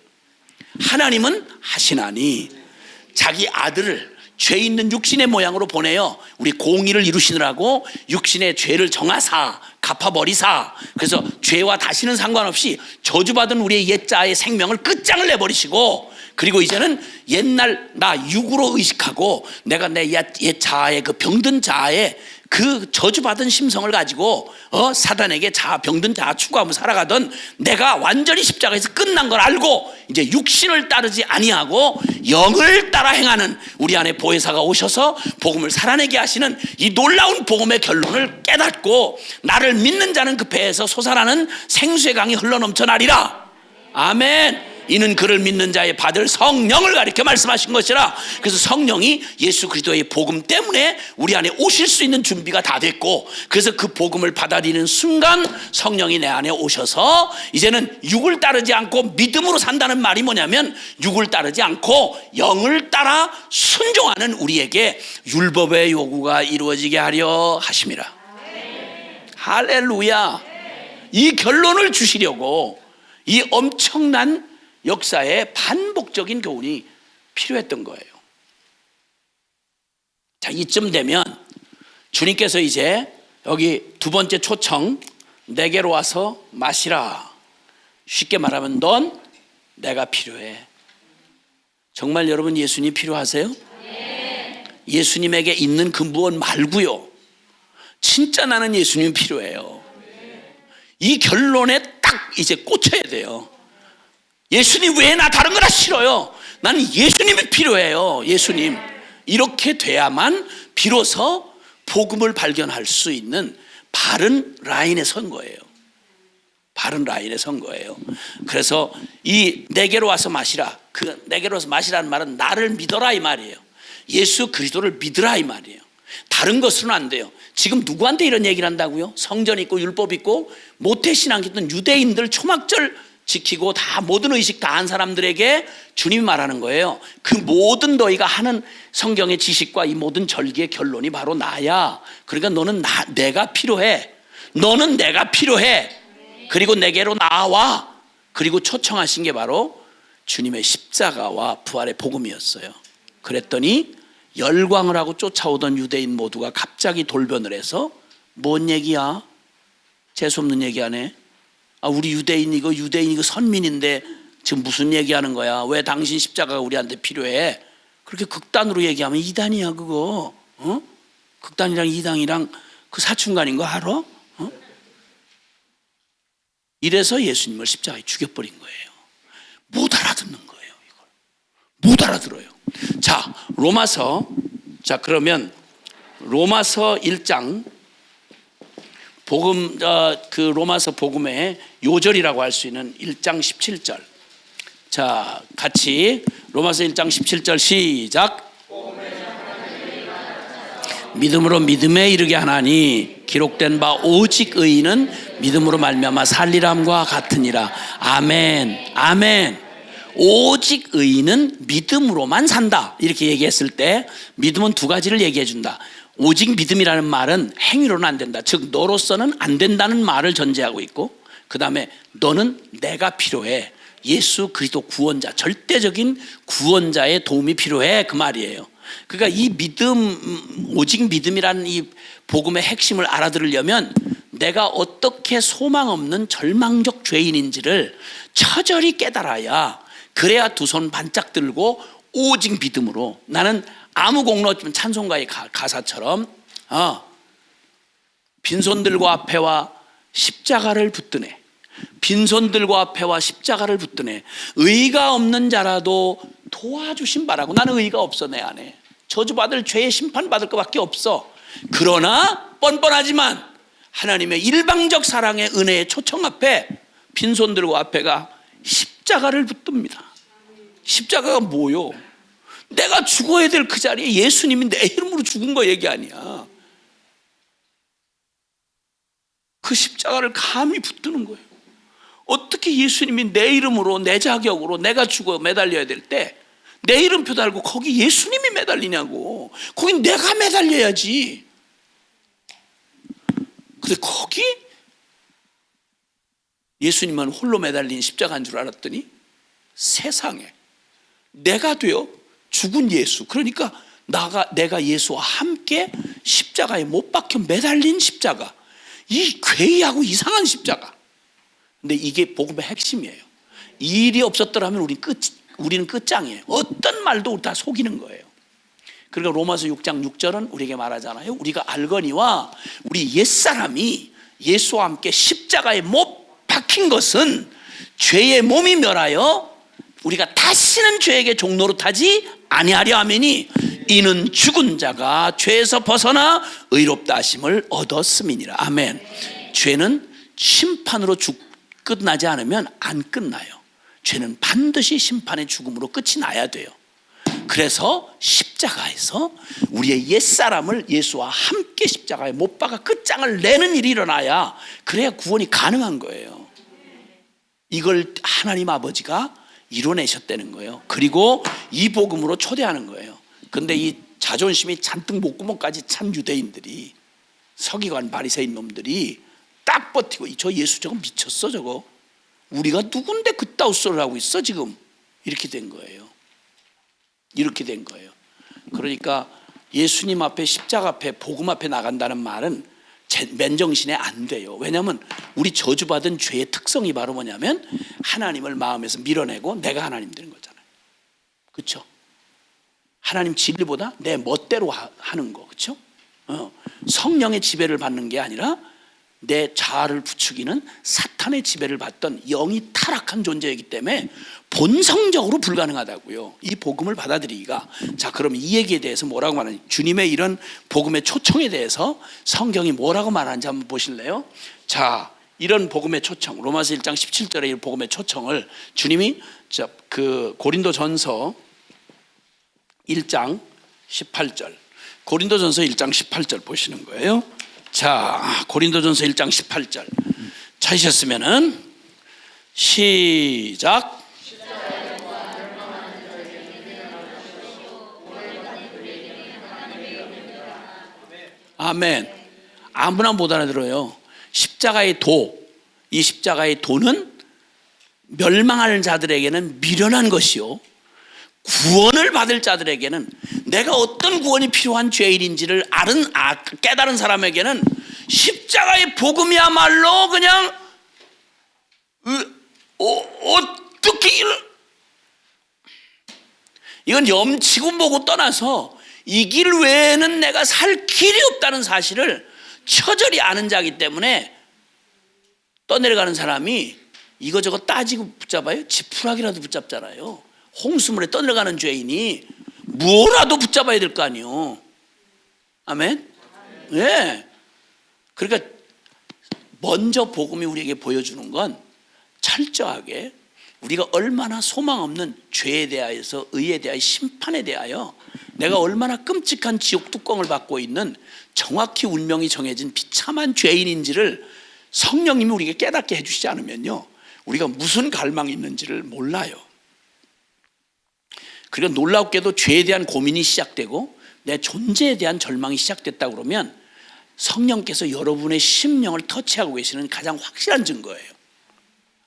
하나님은 하시나니 자기 아들을 죄 있는 육신의 모양으로 보내어 우리 공의를 이루시느라고 육신의 죄를 정하사 갚아버리사, 그래서 죄와 다시는 상관없이 저주받은 우리의 옛자의 생명을 끝장을 내버리시고, 그리고 이제는 옛날 나 육으로 의식하고 내가 내 옛 자아의 그 병든 자아의 그 저주받은 심성을 가지고 사단에게 병든 자아 추구하며 살아가던 내가 완전히 십자가에서 끝난 걸 알고 이제 육신을 따르지 아니하고 영을 따라 행하는 우리 안에 보혜사가 오셔서 복음을 살아내게 하시는 이 놀라운 복음의 결론을 깨닫고, 나를 믿는 자는 그 배에서 솟아나는 생수의 강이 흘러넘쳐나리라. 아멘. 이는 그를 믿는 자의 받을 성령을 가리켜 말씀하신 것이라. 그래서 성령이 예수 그리스도의 복음 때문에 우리 안에 오실 수 있는 준비가 다 됐고, 그래서 그 복음을 받아들이는 순간 성령이 내 안에 오셔서 이제는 육을 따르지 않고 믿음으로 산다는 말이 뭐냐면, 육을 따르지 않고 영을 따라 순종하는 우리에게 율법의 요구가 이루어지게 하려 하심이라. 할렐루야. 이 결론을 주시려고 이 엄청난 역사의 반복적인 교훈이 필요했던 거예요. 자, 이쯤 되면 주님께서 이제 여기 두 번째 초청, 내게로 와서 마시라. 쉽게 말하면 넌 내가 필요해. 정말 여러분 예수님 필요하세요? 네. 예수님에게 있는 그 무엇 말고요, 진짜 나는 예수님 필요해요. 이 결론에 딱 이제 꽂혀야 돼요. 예수님 외에 나 다른 거나 싫어요. 나는 예수님이 필요해요. 예수님. 이렇게 돼야만 비로소 복음을 발견할 수 있는 바른 라인에 선 거예요. 바른 라인에 선 거예요. 그래서 이 내게로 와서 마시라, 그 내게로 와서 마시라는 말은 나를 믿어라 이 말이에요. 예수 그리스도를 믿으라 이 말이에요. 다른 것으로는 안 돼요. 지금 누구한테 이런 얘기를 한다고요? 성전 있고 율법 있고 모태신앙 있던 유대인들 초막절 지키고 다 모든 의식 다 한 사람들에게 주님이 말하는 거예요. 그 모든 너희가 하는 성경의 지식과 이 모든 절기의 결론이 바로 나야. 그러니까 너는 내가 필요해. 너는 내가 필요해. 그리고 내게로 나와. 그리고 초청하신 게 바로 주님의 십자가와 부활의 복음이었어요. 그랬더니 열광을 하고 쫓아오던 유대인 모두가 갑자기 돌변을 해서 뭔 얘기야? 재수없는 얘기 하네. 우리 유대인 이거 선민인데 지금 무슨 얘기하는 거야? 왜 당신 십자가가 우리한테 필요해? 그렇게 극단으로 얘기하면 이단이야 그거. 극단이랑 이단이랑 그 사춘간인 거 알아? 이래서 예수님을 십자가에 죽여버린 거예요. 못 알아듣는 거예요. 이걸 못 알아들어요. 자, 그러면 로마서 1장 복음, 그 로마서 복음의 요절이라고 할 수 있는 1장 17절. 자, 같이 로마서 1장 17절 시작. 믿음으로 믿음에 이르게 하나니 기록된 바 오직 의인은 믿음으로 말미암아 살리람과 같으니라. 아멘. 아멘. 오직 의인은 믿음으로만 산다. 이렇게 얘기했을 때 믿음은 두 가지를 얘기해 준다. 오직 믿음이라는 말은 행위로는 안 된다. 즉 너로서는 안 된다는 말을 전제하고 있고, 그 다음에 너는 내가 필요해. 예수 그리스도 구원자, 절대적인 구원자의 도움이 필요해, 그 말이에요. 그러니까 이 믿음, 오직 믿음이라는 이 복음의 핵심을 알아들으려면 내가 어떻게 소망 없는 절망적 죄인인지를 처절히 깨달아야, 그래야 두 손 반짝 들고 오직 믿음으로, 나는 아무 공로 없지만 찬송가의 가사처럼 빈손들과 앞에와 십자가를 붙드네. 빈손들과 앞에와 십자가를 붙드네. 의가 없는 자라도 도와주신 바라고. 나는 의가 없어. 내 안에 저주받을 죄의 심판받을 것밖에 없어. 그러나 뻔뻔하지만 하나님의 일방적 사랑의 은혜의 초청 앞에 빈손들과 앞에가 십자가를 붙듭니다. 십자가가 뭐요? 내가 죽어야 될 그 자리에 예수님이 내 이름으로 죽은 거 얘기 아니야. 그 십자가를 감히 붙드는 거예요. 어떻게 예수님이 내 이름으로, 내 자격으로 내가 죽어 매달려야 될 때 내 이름표 달고 거기 예수님이 매달리냐고. 거긴 내가 매달려야지. 근데 거기 예수님은 홀로 매달린 십자가인 줄 알았더니 세상에 내가 되어 죽은 예수, 그러니까 내가 예수와 함께 십자가에 못 박혀 매달린 십자가, 이 괴이하고 이상한 십자가. 근데 이게 복음의 핵심이에요. 이 일이 없었더라면 우리는 끝장이에요. 어떤 말도 다 속이는 거예요. 그러니까 로마서 6장 6절은 우리에게 말하잖아요. 우리가 알거니와 우리 옛사람이 예수와 함께 십자가에 못 박힌 것은 죄의 몸이 멸하여 우리가 다시는 죄에게 종로로 타지 아니하려 하매니 이는 죽은 자가 죄에서 벗어나 의롭다 하심을 얻었음이니라. 아멘. 죄는 심판으로 끝나지 않으면 안 끝나요. 죄는 반드시 심판의 죽음으로 끝이 나야 돼요. 그래서 십자가에서 우리의 옛사람을 예수와 함께 십자가에 못 박아 끝장을 내는 일이 일어나야, 그래야 구원이 가능한 거예요. 이걸 하나님 아버지가 이뤄내셨다는 거예요. 그리고 이 복음으로 초대하는 거예요. 근데 이 자존심이 잔뜩 목구멍까지 찬 유대인들이, 서기관 바리새인 놈들이 딱 버티고, 저 예수 저거 미쳤어 저거, 우리가 누군데 그따위 소리를 하고 있어 지금, 이렇게 된 거예요. 이렇게 된 거예요. 그러니까 예수님 앞에, 십자가 앞에, 복음 앞에 나간다는 말은 맨정신에 안 돼요. 왜냐하면 우리 저주받은 죄의 특성이 바로 뭐냐면 하나님을 마음에서 밀어내고 내가 하나님 되는 거잖아요. 그렇죠? 하나님 진리보다 내 멋대로 하는 거, 그렇죠? 성령의 지배를 받는 게 아니라 내 자아를 부추기는 사탄의 지배를 받던 영이 타락한 존재이기 때문에 본성적으로 불가능하다고요. 이 복음을 받아들이기가. 자, 그럼 이 얘기에 대해서 뭐라고 말하는지, 주님의 이런 복음의 초청에 대해서 성경이 뭐라고 말하는지 한번 보실래요? 자, 이런 복음의 초청, 로마서 1장 17절의 이 복음의 초청을 주님이 그 고린도전서 1장 18절, 고린도전서 1장 18절 보시는 거예요. 자, 고린도전서 1장 18절 찾으셨으면은 시작. 아멘. 아무나 못 알아들어요. 십자가의 도, 이 십자가의 도는 멸망하는 자들에게는 미련한 것이요, 구원을 받을 자들에게는, 내가 어떤 구원이 필요한 죄인인지를 깨달은 사람에게는 십자가의 복음이야말로 그냥 어떻게 이건 염치고 뭐고 떠나서 이 길 외에는 내가 살 길이 없다는 사실을 처절히 아는 자이기 때문에 떠내려가는 사람이 이거저거 따지고 붙잡아요? 지푸라기라도 붙잡잖아요. 홍수물에 떠내려가는 죄인이 뭐라도 붙잡아야 될 거 아니에요. 아멘? 예. 네. 그러니까 먼저 복음이 우리에게 보여주는 건 철저하게 우리가 얼마나 소망 없는 죄에 대하여서, 의에 대하여, 심판에 대하여 내가 얼마나 끔찍한 지옥 뚜껑을 받고 있는 정확히 운명이 정해진 비참한 죄인인지를 성령님이 우리에게 깨닫게 해주시지 않으면요, 우리가 무슨 갈망이 있는지를 몰라요. 그리고 놀랍게도 죄에 대한 고민이 시작되고 내 존재에 대한 절망이 시작됐다 그러면 성령께서 여러분의 심령을 터치하고 계시는 가장 확실한 증거예요.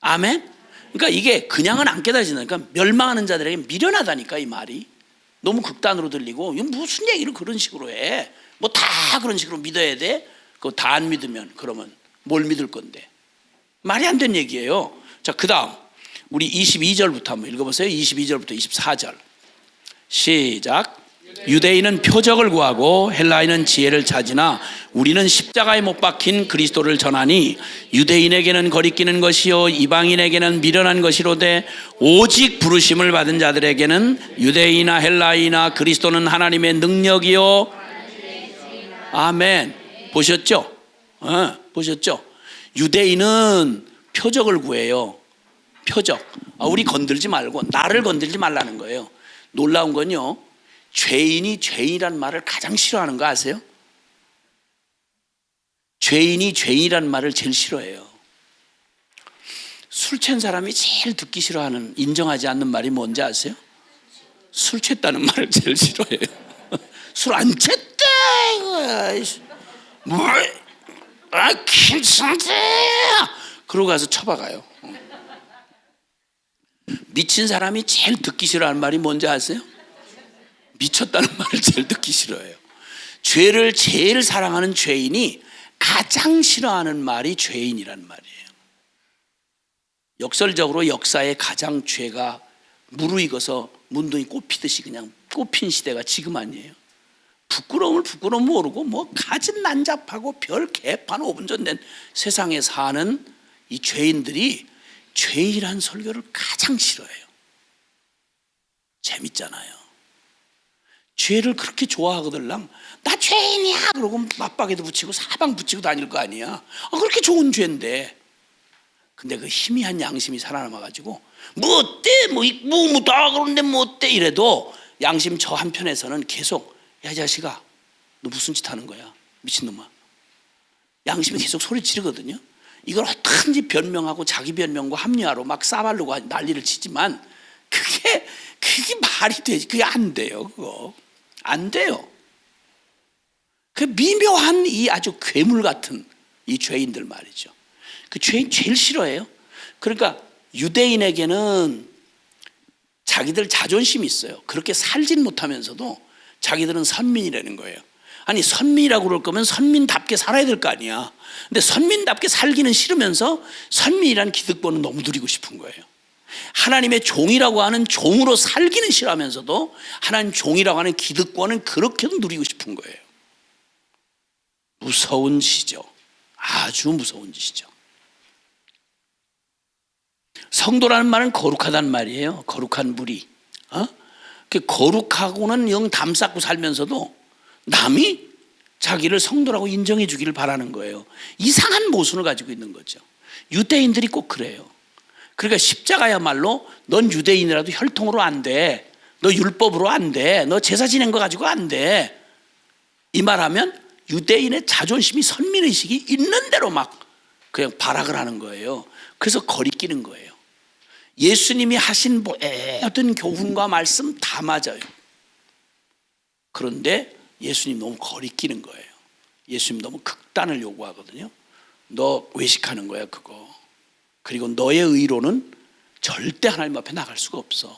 아멘? 그러니까 이게 그냥은 안 깨달아진다니까. 멸망하는 자들에게 미련하다니까, 이 말이. 너무 극단으로 들리고, 이건 무슨 얘기를 그런 식으로 해? 뭐 다 그런 식으로 믿어야 돼? 그거 다 안 믿으면 그러면 뭘 믿을 건데? 말이 안 되는 얘기예요. 자, 그 다음 우리 22절부터 한번 읽어보세요. 22절부터 24절 시작. 유대인은 표적을 구하고 헬라인은 지혜를 찾으나 우리는 십자가에 못 박힌 그리스도를 전하니 유대인에게는 거리끼는 것이요 이방인에게는 미련한 것이로되 오직 부르심을 받은 자들에게는 유대인이나 헬라인이나 그리스도는 하나님의 능력이요. 아멘. 보셨죠? 보셨죠? 유대인은 표적을 구해요. 표적. 우리 건들지 말고, 나를 건들지 말라는 거예요. 놀라운 건요, 죄인이 죄인이란 말을 가장 싫어하는 거 아세요? 죄인이 죄인이란 말을 제일 싫어해요. 술 취한 사람이 제일 듣기 싫어하는, 인정하지 않는 말이 뭔지 아세요? 술 취했다는 말을 제일 싫어해요. 술 안 취했다 이거야. 뭐? 괜찮대. 그러고 가서 쳐박아요. 미친 사람이 제일 듣기 싫어하는 말이 뭔지 아세요? 미쳤다는 말을 제일 듣기 싫어해요. 죄를 제일 사랑하는 죄인이 가장 싫어하는 말이 죄인이란 말이에요. 역설적으로 역사에 가장 죄가 무르익어서 문둥이 꽃피듯이 그냥 꽃핀 시대가 지금 아니에요. 부끄러움을 부끄러움 모르고 뭐 가진 난잡하고 별 개판 5분 전 된 세상에 사는 이 죄인들이 죄인이란 설교를 가장 싫어해요. 재밌잖아요. 죄를 그렇게 좋아하거들랑 나 죄인이야 그러고 맞박에도 붙이고 사방 붙이고 다닐 거 아니야. 그렇게 좋은 죄인데. 근데 그 희미한 양심이 살아남아가지고 뭐 어때? 뭐 다 그런데 뭐 어때? 이래도 양심 저 한편에서는 계속 야, 이 자식아, 너 무슨 짓 하는 거야? 미친놈아. 양심이 계속 소리 지르거든요. 이걸 어떻게든지 변명하고 자기 변명과 합리화로 막 싸바르고 난리를 치지만 그게 말이 되지. 그게 안 돼요. 그거 안 돼요. 그 미묘한 이 아주 괴물 같은 이 죄인들 말이죠. 그 죄인 제일 싫어해요. 그러니까 유대인에게는 자기들 자존심이 있어요. 그렇게 살진 못하면서도 자기들은 선민이라는 거예요. 아니 선민이라고 그럴 거면 선민답게 살아야 될 거 아니야. 근데 선민답게 살기는 싫으면서 선민이라는 기득권은 너무 누리고 싶은 거예요. 하나님의 종이라고 하는 종으로 살기는 싫어하면서도 하나님 종이라고 하는 기득권은 그렇게도 누리고 싶은 거예요. 무서운 짓이죠. 아주 무서운 짓이죠. 성도라는 말은 거룩하다는 말이에요. 거룩한 무리. 그 거룩하고는 영 담쌓고 살면서도 남이 자기를 성도라고 인정해 주기를 바라는 거예요. 이상한 모순을 가지고 있는 거죠. 유대인들이 꼭 그래요. 그러니까 십자가야말로 넌 유대인이라도 혈통으로 안 돼. 너 율법으로 안 돼. 너 제사 지낸 거 가지고 안 돼. 이 말하면 유대인의 자존심이 선민의식이 있는 대로 막 그냥 발악을 하는 거예요. 그래서 거리끼는 거예요. 예수님이 하신 모든 교훈과 말씀 다 맞아요. 그런데 예수님 너무 거리끼는 거예요. 예수님 너무 극단을 요구하거든요. 너 외식하는 거야 그거. 그리고 너의 의로는 절대 하나님 앞에 나갈 수가 없어.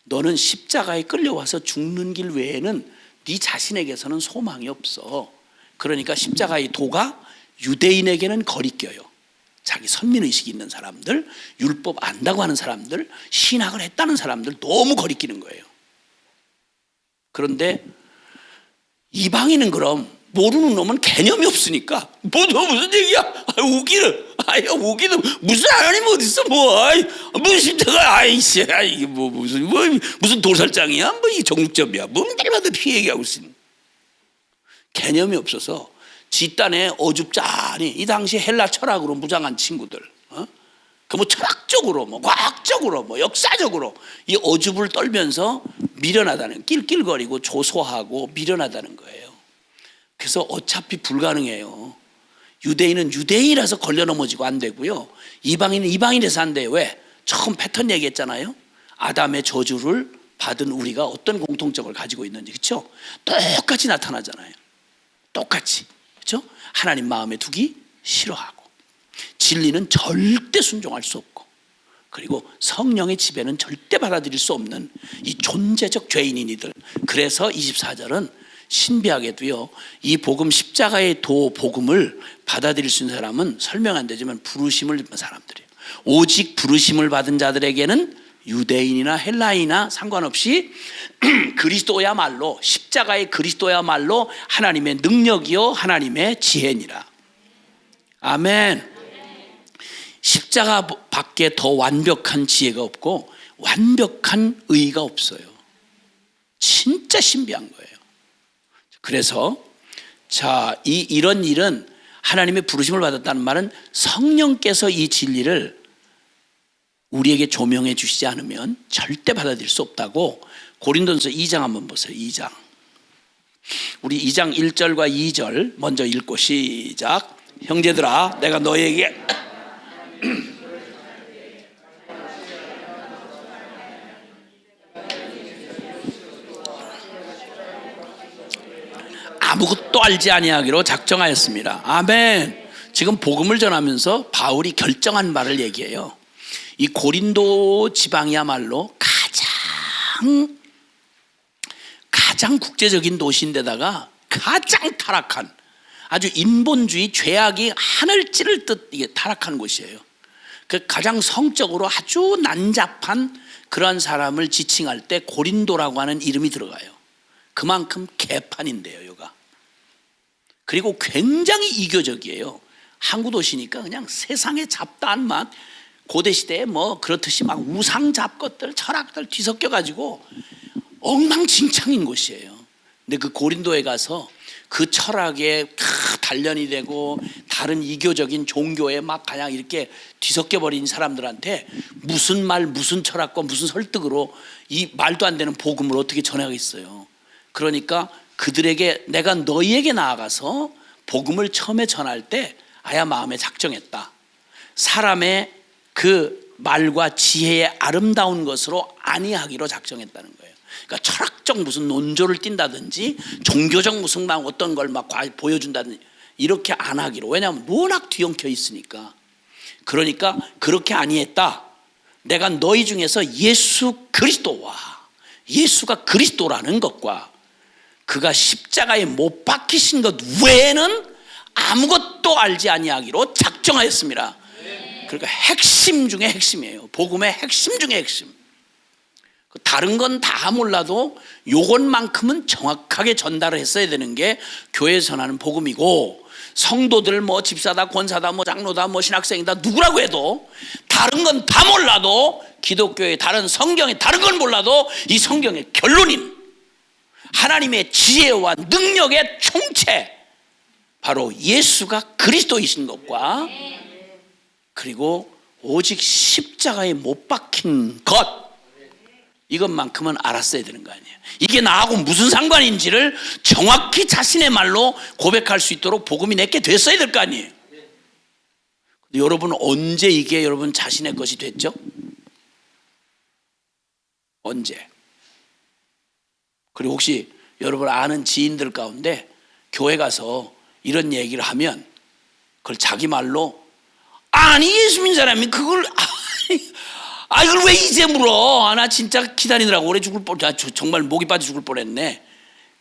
너는 십자가에 끌려와서 죽는 길 외에는 네 자신에게서는 소망이 없어. 그러니까 십자가의 도가 유대인에게는 거리껴요. 자기 선민의식이 있는 사람들, 율법 안다고 하는 사람들, 신학을 했다는 사람들 너무 거리끼는 거예요. 그런데 이방인은 그럼 모르는 놈은 개념이 없으니까 무슨 얘기야? 웃기는 무슨 하나님 어디 있어? 무슨 십자가? 이게 무슨 도살장이야? 이 정육점이야? 때마다 피 얘기하고 있으니 개념이 없어서 뒷단에 어줍잖이 이 당시 헬라 철학으로 무장한 친구들, 그 철학적으로 과학적으로 역사적으로 이 어줍을 떨면서 미련하다는, 낄낄거리고 조소하고 미련하다는 거예요. 그래서 어차피 불가능해요. 유대인은 유대인이라서 걸려 넘어지고 안 되고요, 이방인은 이방인에서 안 돼요. 왜? 처음 패턴 얘기했잖아요. 아담의 저주를 받은 우리가 어떤 공통점을 가지고 있는지, 그렇죠? 똑같이 나타나잖아요. 똑같이, 그렇죠? 하나님 마음에 두기 싫어하고, 진리는 절대 순종할 수 없고, 그리고 성령의 지배는 절대 받아들일 수 없는 이 존재적 죄인인 이들. 그래서 24절은 신비하게도요, 이 복음, 십자가의 도 복음을 받아들일 수 있는 사람은 설명 안 되지만 부르심을 입은 사람들이에요. 오직 부르심을 받은 자들에게는 유대인이나 헬라인이나 상관없이 그리스도야말로, 십자가의 그리스도야말로 하나님의 능력이요 하나님의 지혜니라. 아멘. 십자가 밖에 더 완벽한 지혜가 없고 완벽한 의가 없어요. 진짜 신비한 거예요. 그래서 이런 일은, 하나님의 부르심을 받았다는 말은 성령께서 이 진리를 우리에게 조명해 주시지 않으면 절대 받아들일 수 없다고 고린도전서 2장 한번 보세요. 2장. 우리 2장 1절과 2절 먼저 읽고 시작. 형제들아, 내가 너에게 아무것도 알지 아니하기로 작정하였습니다. 아멘. 지금 복음을 전하면서 바울이 결정한 말을 얘기해요. 이 고린도 지방이야말로 가장 국제적인 도시인데다가 가장 타락한, 아주 인본주의 죄악이 하늘 찌를 듯 이게 타락한 곳이에요. 그 가장 성적으로 아주 난잡한 그런 사람을 지칭할 때 고린도라고 하는 이름이 들어가요. 그만큼 개판인데요, 여가. 그리고 굉장히 이교적이에요. 항구 도시니까 그냥 세상에 잡다한 맛, 고대 시대에 그렇듯이 막 우상 잡것들, 철학들 뒤섞여 가지고 엉망진창인 곳이에요. 근데 그 고린도에 가서 그 철학에 단련이 되고 다른 이교적인 종교에 막 그냥 이렇게 뒤섞여 버린 사람들한테 무슨 말, 무슨 철학과 무슨 설득으로 이 말도 안 되는 복음을 어떻게 전하겠어요. 그러니까 그들에게, 내가 너희에게 나아가서 복음을 처음에 전할 때 아야 마음에 작정했다. 사람의 그 말과 지혜의 아름다운 것으로 아니하기로 작정했다는 거예요. 그러니까 철학적 무슨 논조를 띈다든지 종교적 무슨 막 어떤 걸 막 보여준다든지 이렇게 안 하기로. 왜냐하면 워낙 뒤엉켜 있으니까. 그러니까 그렇게 아니했다. 내가 너희 중에서 예수 그리스도와, 예수가 그리스도라는 것과 그가 십자가에 못 박히신 것 외에는 아무것도 알지 아니하기로 작정하였습니다. 그러니까 핵심 중에 핵심이에요. 복음의 핵심 중에 핵심. 다른 건 다 몰라도 요것만큼은 정확하게 전달을 했어야 되는 게 교회에 전하는 복음이고, 성도들 집사다, 권사다, 장로다, 신학생이다 누구라고 해도 다른 건 다 몰라도, 기독교의 다른 성경의 다른 건 몰라도 이 성경의 결론인 하나님의 지혜와 능력의 총체, 바로 예수가 그리스도이신 것과 그리고 오직 십자가에 못 박힌 것, 이것만큼은 알았어야 되는 거 아니에요. 이게 나하고 무슨 상관인지를 정확히 자신의 말로 고백할 수 있도록 복음이 내게 됐어야 될 거 아니에요. 근데 여러분, 언제 이게 여러분 자신의 것이 됐죠? 언제? 그리고 혹시 여러분 아는 지인들 가운데 교회 가서 이런 얘기를 하면 그걸 자기 말로, 아니 예수 믿는 사람이 그걸 아, 이걸 왜 이제 물어? 아, 나 진짜 기다리느라고 오래 죽을 뻔, 정말 목이 빠져 죽을 뻔했네.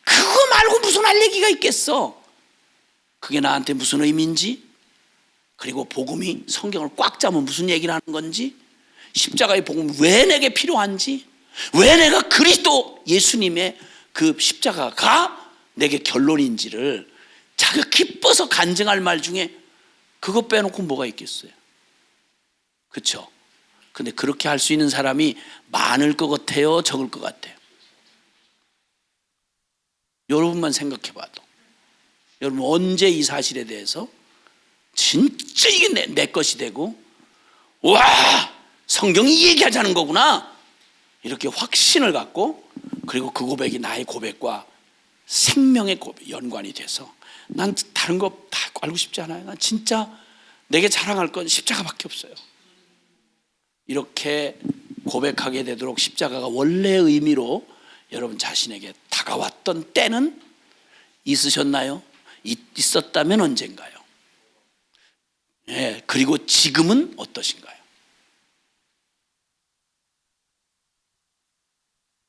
그거 말고 무슨 할 얘기가 있겠어? 그게 나한테 무슨 의미인지, 그리고 복음이 성경을 꽉 잡으면 무슨 얘기를 하는 건지, 십자가의 복음이 왜 내게 필요한지, 왜 내가 그리스도 예수님의 그 십자가가 내게 결론인지를 자기가 기뻐서 간증할 말 중에 그거 빼놓고 뭐가 있겠어요? 그렇죠? 근데 그렇게 할 수 있는 사람이 많을 것 같아요, 적을 것 같아요? 여러분만 생각해 봐도, 여러분 언제 이 사실에 대해서 진짜 이게 내 것이 되고, 와, 성경이 얘기하자는 거구나, 이렇게 확신을 갖고, 그리고 그 고백이 나의 고백과 생명의 고백, 연관이 돼서 난 다른 거 다 알고 싶지 않아요. 난 진짜 내게 자랑할 건 십자가밖에 없어요. 이렇게 고백하게 되도록 십자가가 원래의 의미로 여러분 자신에게 다가왔던 때는 있으셨나요? 있었다면 언젠가요? 예, 그리고 지금은 어떠신가요?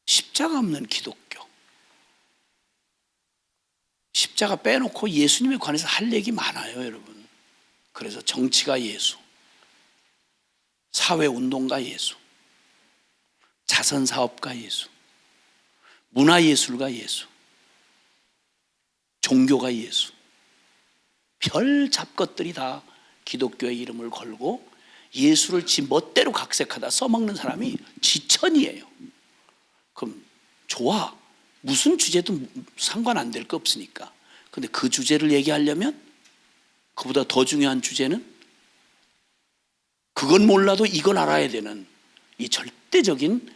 십자가 없는 기독교, 십자가 빼놓고 예수님에 관해서 할 얘기 많아요, 여러분. 그래서 정치가 예수, 사회운동가 예수, 자선사업가 예수, 문화예술가 예수, 종교가 예수, 별 잡것들이 다 기독교의 이름을 걸고 예수를 지 멋대로 각색하다 써먹는 사람이 지천이에요. 그럼 좋아, 무슨 주제도 상관 안 될 거 없으니까. 근데 그 주제를 얘기하려면 그보다 더 중요한 주제는, 그건 몰라도 이건 알아야 되는 이 절대적인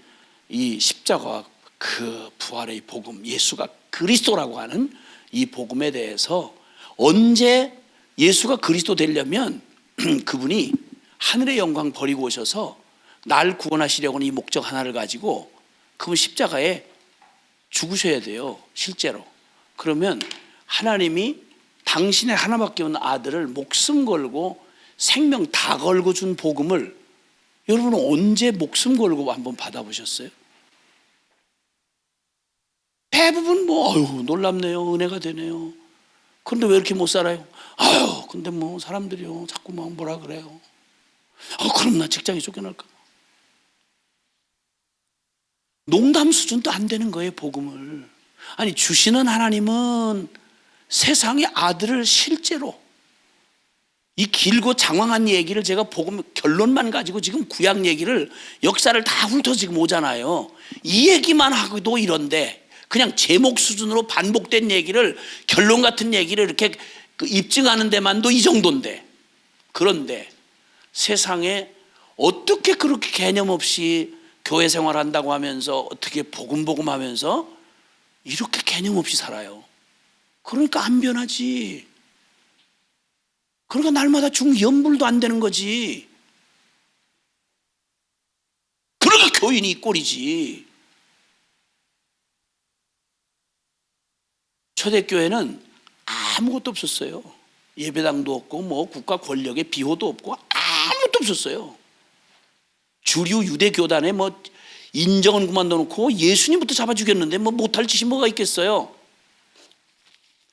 이 십자가와 그 부활의 복음, 예수가 그리스도라고 하는 이 복음에 대해서, 언제 예수가 그리스도 되려면 그분이 하늘의 영광 버리고 오셔서 날 구원하시려고는 이 목적 하나를 가지고 그분 십자가에 죽으셔야 돼요, 실제로. 그러면 하나님이 당신의 하나밖에 없는 아들을 목숨 걸고 생명 다 걸고 준 복음을 여러분은 언제 목숨 걸고 한번 받아보셨어요? 대부분 아유, 놀랍네요, 은혜가 되네요. 그런데 왜 이렇게 못 살아요? 아유, 근데 사람들이요 자꾸 뭐라 그래요. 그럼 나 직장에 쫓겨날까? 농담 수준도 안 되는 거예요, 복음을. 아니, 주시는 하나님은 세상의 아들을 실제로, 이 길고 장황한 얘기를 제가 복음 결론만 가지고 지금 구약 얘기를, 역사를 다 훑어 지금 오잖아요. 이 얘기만 하고도 이런데, 그냥 제목 수준으로 반복된 얘기를, 결론 같은 얘기를 이렇게 입증하는 데만도 이 정도인데, 그런데 세상에 어떻게 그렇게 개념 없이 교회 생활한다고 하면서, 어떻게 복음 하면서 이렇게 개념 없이 살아요? 그러니까 안 변하지. 그러니까 날마다 중연불도 안 되는 거지. 그러니까 교인이 이 꼴이지. 초대교회는 아무것도 없었어요. 예배당도 없고 국가 권력의 비호도 없고 아무것도 없었어요. 주류 유대교단에 인정은 그만둬놓고 예수님부터 잡아 죽였는데 못할 짓이 뭐가 있겠어요?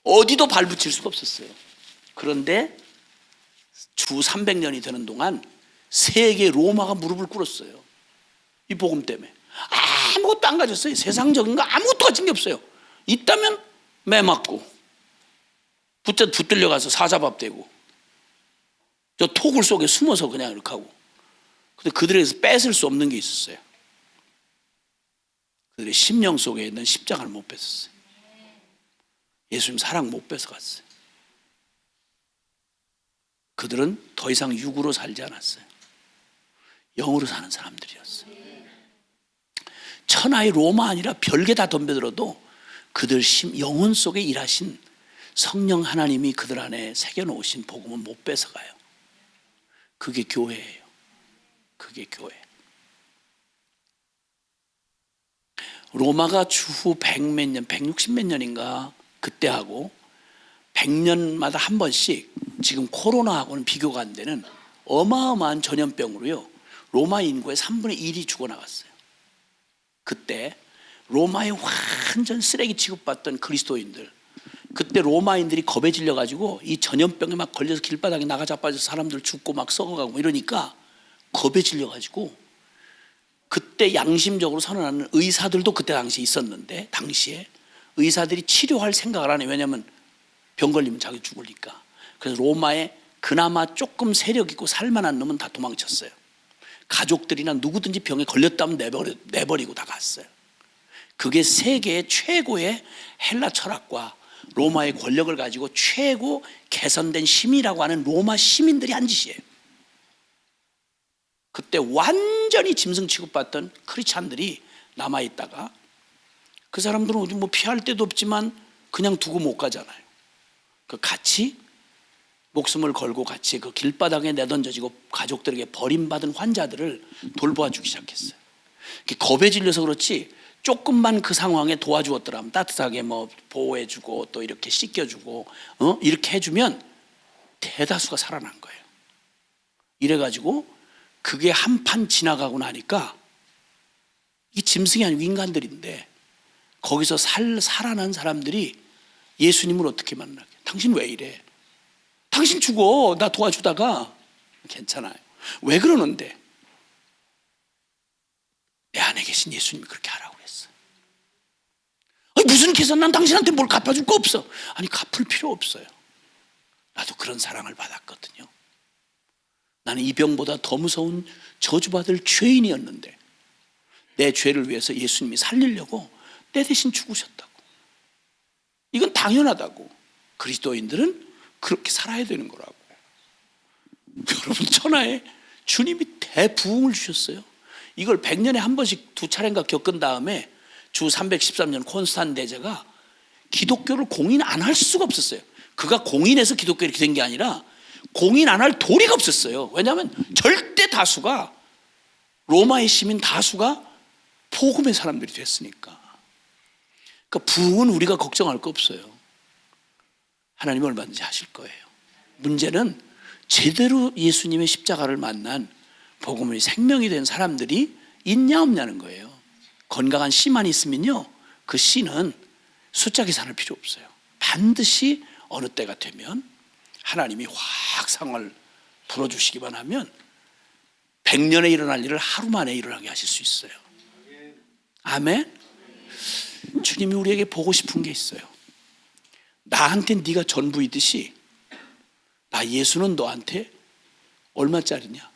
어디도 발붙일 수가 없었어요. 그런데 주 300년이 되는 동안 세계 로마가 무릎을 꿇었어요, 이 복음 때문에. 아무것도 안 가졌어요. 세상적인 거 아무것도 가진 게 없어요. 있다면 매 맞고 붙들려 가서 사자밥 되고, 저 토굴 속에 숨어서 그냥 이렇게 하고. 근데 그들에게서 뺏을 수 없는 게 있었어요. 그들의 심령 속에 있는 십자가를 못 뺏었어요. 예수님 사랑 못 뺏어갔어요. 그들은 더 이상 육으로 살지 않았어요. 영으로 사는 사람들이었어요. 천하의 로마 아니라 별게 다 덤벼들어도 그들 영혼 속에 일하신 성령 하나님이 그들 안에 새겨놓으신 복음은 못 뺏어가요. 그게 교회예요. 그게 교회. 로마가 주후 100몇 년, 160몇 년인가 그때 하고 100년마다 한 번씩, 지금 코로나하고는 비교가 안 되는 어마어마한 전염병으로요, 로마 인구의 3분의 1이 죽어나갔어요. 그때 로마에 완전 쓰레기 취급받던 그리스도인들, 그때 로마인들이 겁에 질려가지고 이 전염병에 막 걸려서 길바닥에 나가 자빠져서 사람들 죽고 막 썩어가고 이러니까 겁에 질려가지고 그때 양심적으로 선언하는 의사들도 그때 당시에 있었는데, 당시에 의사들이 치료할 생각을 안 해요. 왜냐하면 병 걸리면 자기 죽으니까. 그래서 로마에 그나마 조금 세력 있고 살만한 놈은 다 도망쳤어요. 가족들이나 누구든지 병에 걸렸다면 내버리고 다 갔어요. 그게 세계의 최고의 헬라 철학과 로마의 권력을 가지고 최고 개선된 시민이라고 하는 로마 시민들이 한 짓이에요. 그때 완전히 짐승 취급받던 크리스찬들이 남아있다가, 그 사람들은 어디 뭐 피할 데도 없지만 그냥 두고 못 가잖아요. 그 같이 목숨을 걸고 같이 그 길바닥에 내던져지고 가족들에게 버림받은 환자들을 돌보아주기 시작했어요. 겁에 질려서 그렇지 조금만 그 상황에 도와주었더라면, 따뜻하게 뭐 보호해주고 또 이렇게 씻겨주고 이렇게 해주면 대다수가 살아난 거예요. 이래가지고 그게 한판 지나가고 나니까, 이 짐승이 아니고 인간들인데 거기서 살아난 사람들이 예수님을 어떻게 만나게? 당신 왜 이래? 당신 죽어. 나 도와주다가. 괜찮아요. 왜 그러는데? 내 안에 계신 예수님이 그렇게 하라고 그랬어요. 아니, 무슨 계산, 난 당신한테 뭘 갚아줄 거 없어. 아니, 갚을 필요 없어요. 나도 그런 사랑을 받았거든요. 나는 이 병보다 더 무서운 저주받을 죄인이었는데 내 죄를 위해서 예수님이 살리려고 내 대신 죽으셨다고. 이건 당연하다고. 그리스도인들은 그렇게 살아야 되는 거라고. 여러분, 천하에 주님이 대부흥을 주셨어요. 이걸 100년에 한 번씩 2차례인가 겪은 다음에 주 313년 콘스탄 대제가 기독교를 공인 안 할 수가 없었어요. 그가 공인해서 기독교 이렇게 된 게 아니라 공인 안 할 도리가 없었어요. 왜냐하면 절대 다수가, 로마의 시민 다수가 복음의 사람들이 됐으니까. 그러니까 부흥은 우리가 걱정할 거 없어요. 하나님이 얼마든지 하실 거예요. 문제는 제대로 예수님의 십자가를 만난 복음의 생명이 된 사람들이 있냐 없냐는 거예요. 건강한 씨만 있으면요, 그 씨는 숫자 계산할 필요 없어요. 반드시 어느 때가 되면 하나님이 확 상을 불어주시기만 하면 100년에 일어날 일을 하루 만에 일어나게 하실 수 있어요. 아멘. 주님이 우리에게 보고 싶은 게 있어요. 나한테 네가 전부이듯이 나 예수는 너한테 얼마짜리냐?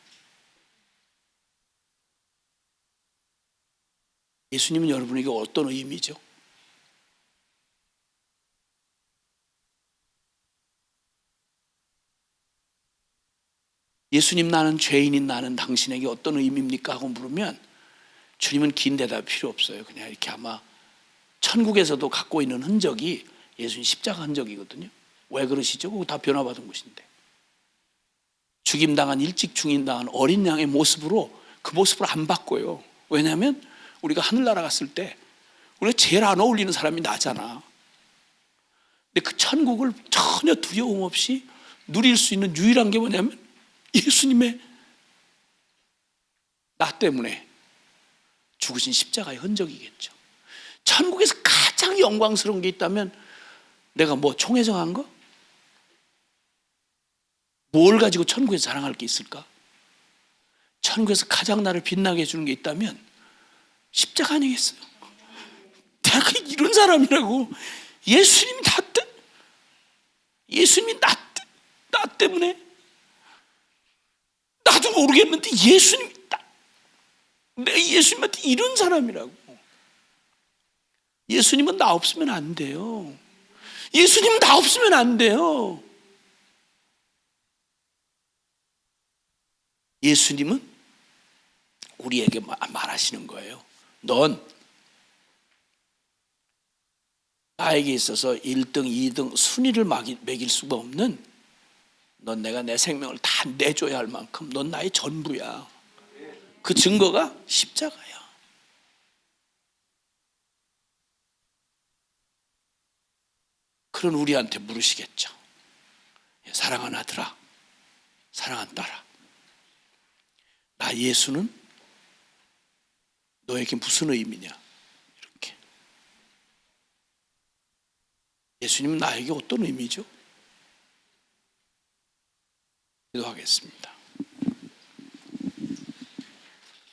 예수님은 여러분에게 어떤 의미죠? 예수님, 나는 죄인인 나는 당신에게 어떤 의미입니까? 하고 물으면 주님은 긴 대답 필요 없어요. 그냥 이렇게 아마 천국에서도 갖고 있는 흔적이 예수님 십자가 흔적이거든요. 왜 그러시죠? 그거 다 변화받은 것인데. 죽임당한, 일찍 죽임당한 어린 양의 모습으로, 그 모습을 안 바꿔요. 왜냐하면 우리가 하늘나라 갔을 때 우리가 제일 안 어울리는 사람이 나잖아. 근데 그 천국을 전혀 두려움 없이 누릴 수 있는 유일한 게 뭐냐면 예수님의 나 때문에 죽으신 십자가의 흔적이겠죠. 천국에서 가장 영광스러운 게 있다면 내가 뭐 총회정한 거? 뭘 가지고 천국에서 자랑할 게 있을까? 천국에서 가장 나를 빛나게 해주는 게 있다면 십자가 아니겠어요? 내가 이런 사람이라고. 예수님이 예수님이 나 때문에. 나도 모르겠는데 예수님이 내가 예수님한테 이런 사람이라고. 예수님은 나 없으면 안 돼요. 예수님은 나 없으면 안 돼요. 예수님은 우리에게 말하시는 거예요. 넌 나에게 있어서 1등, 2등 순위를 매길 수가 없는, 넌 내가 내 생명을 다 내줘야 할 만큼 넌 나의 전부야. 그 증거가 십자가야. 그런 우리한테 물으시겠죠. 사랑하는 아들아, 사랑하는 딸아, 예수는 너에게 무슨 의미냐? 이렇게. 예수님은 나에게 어떤 의미죠? 기도하겠습니다.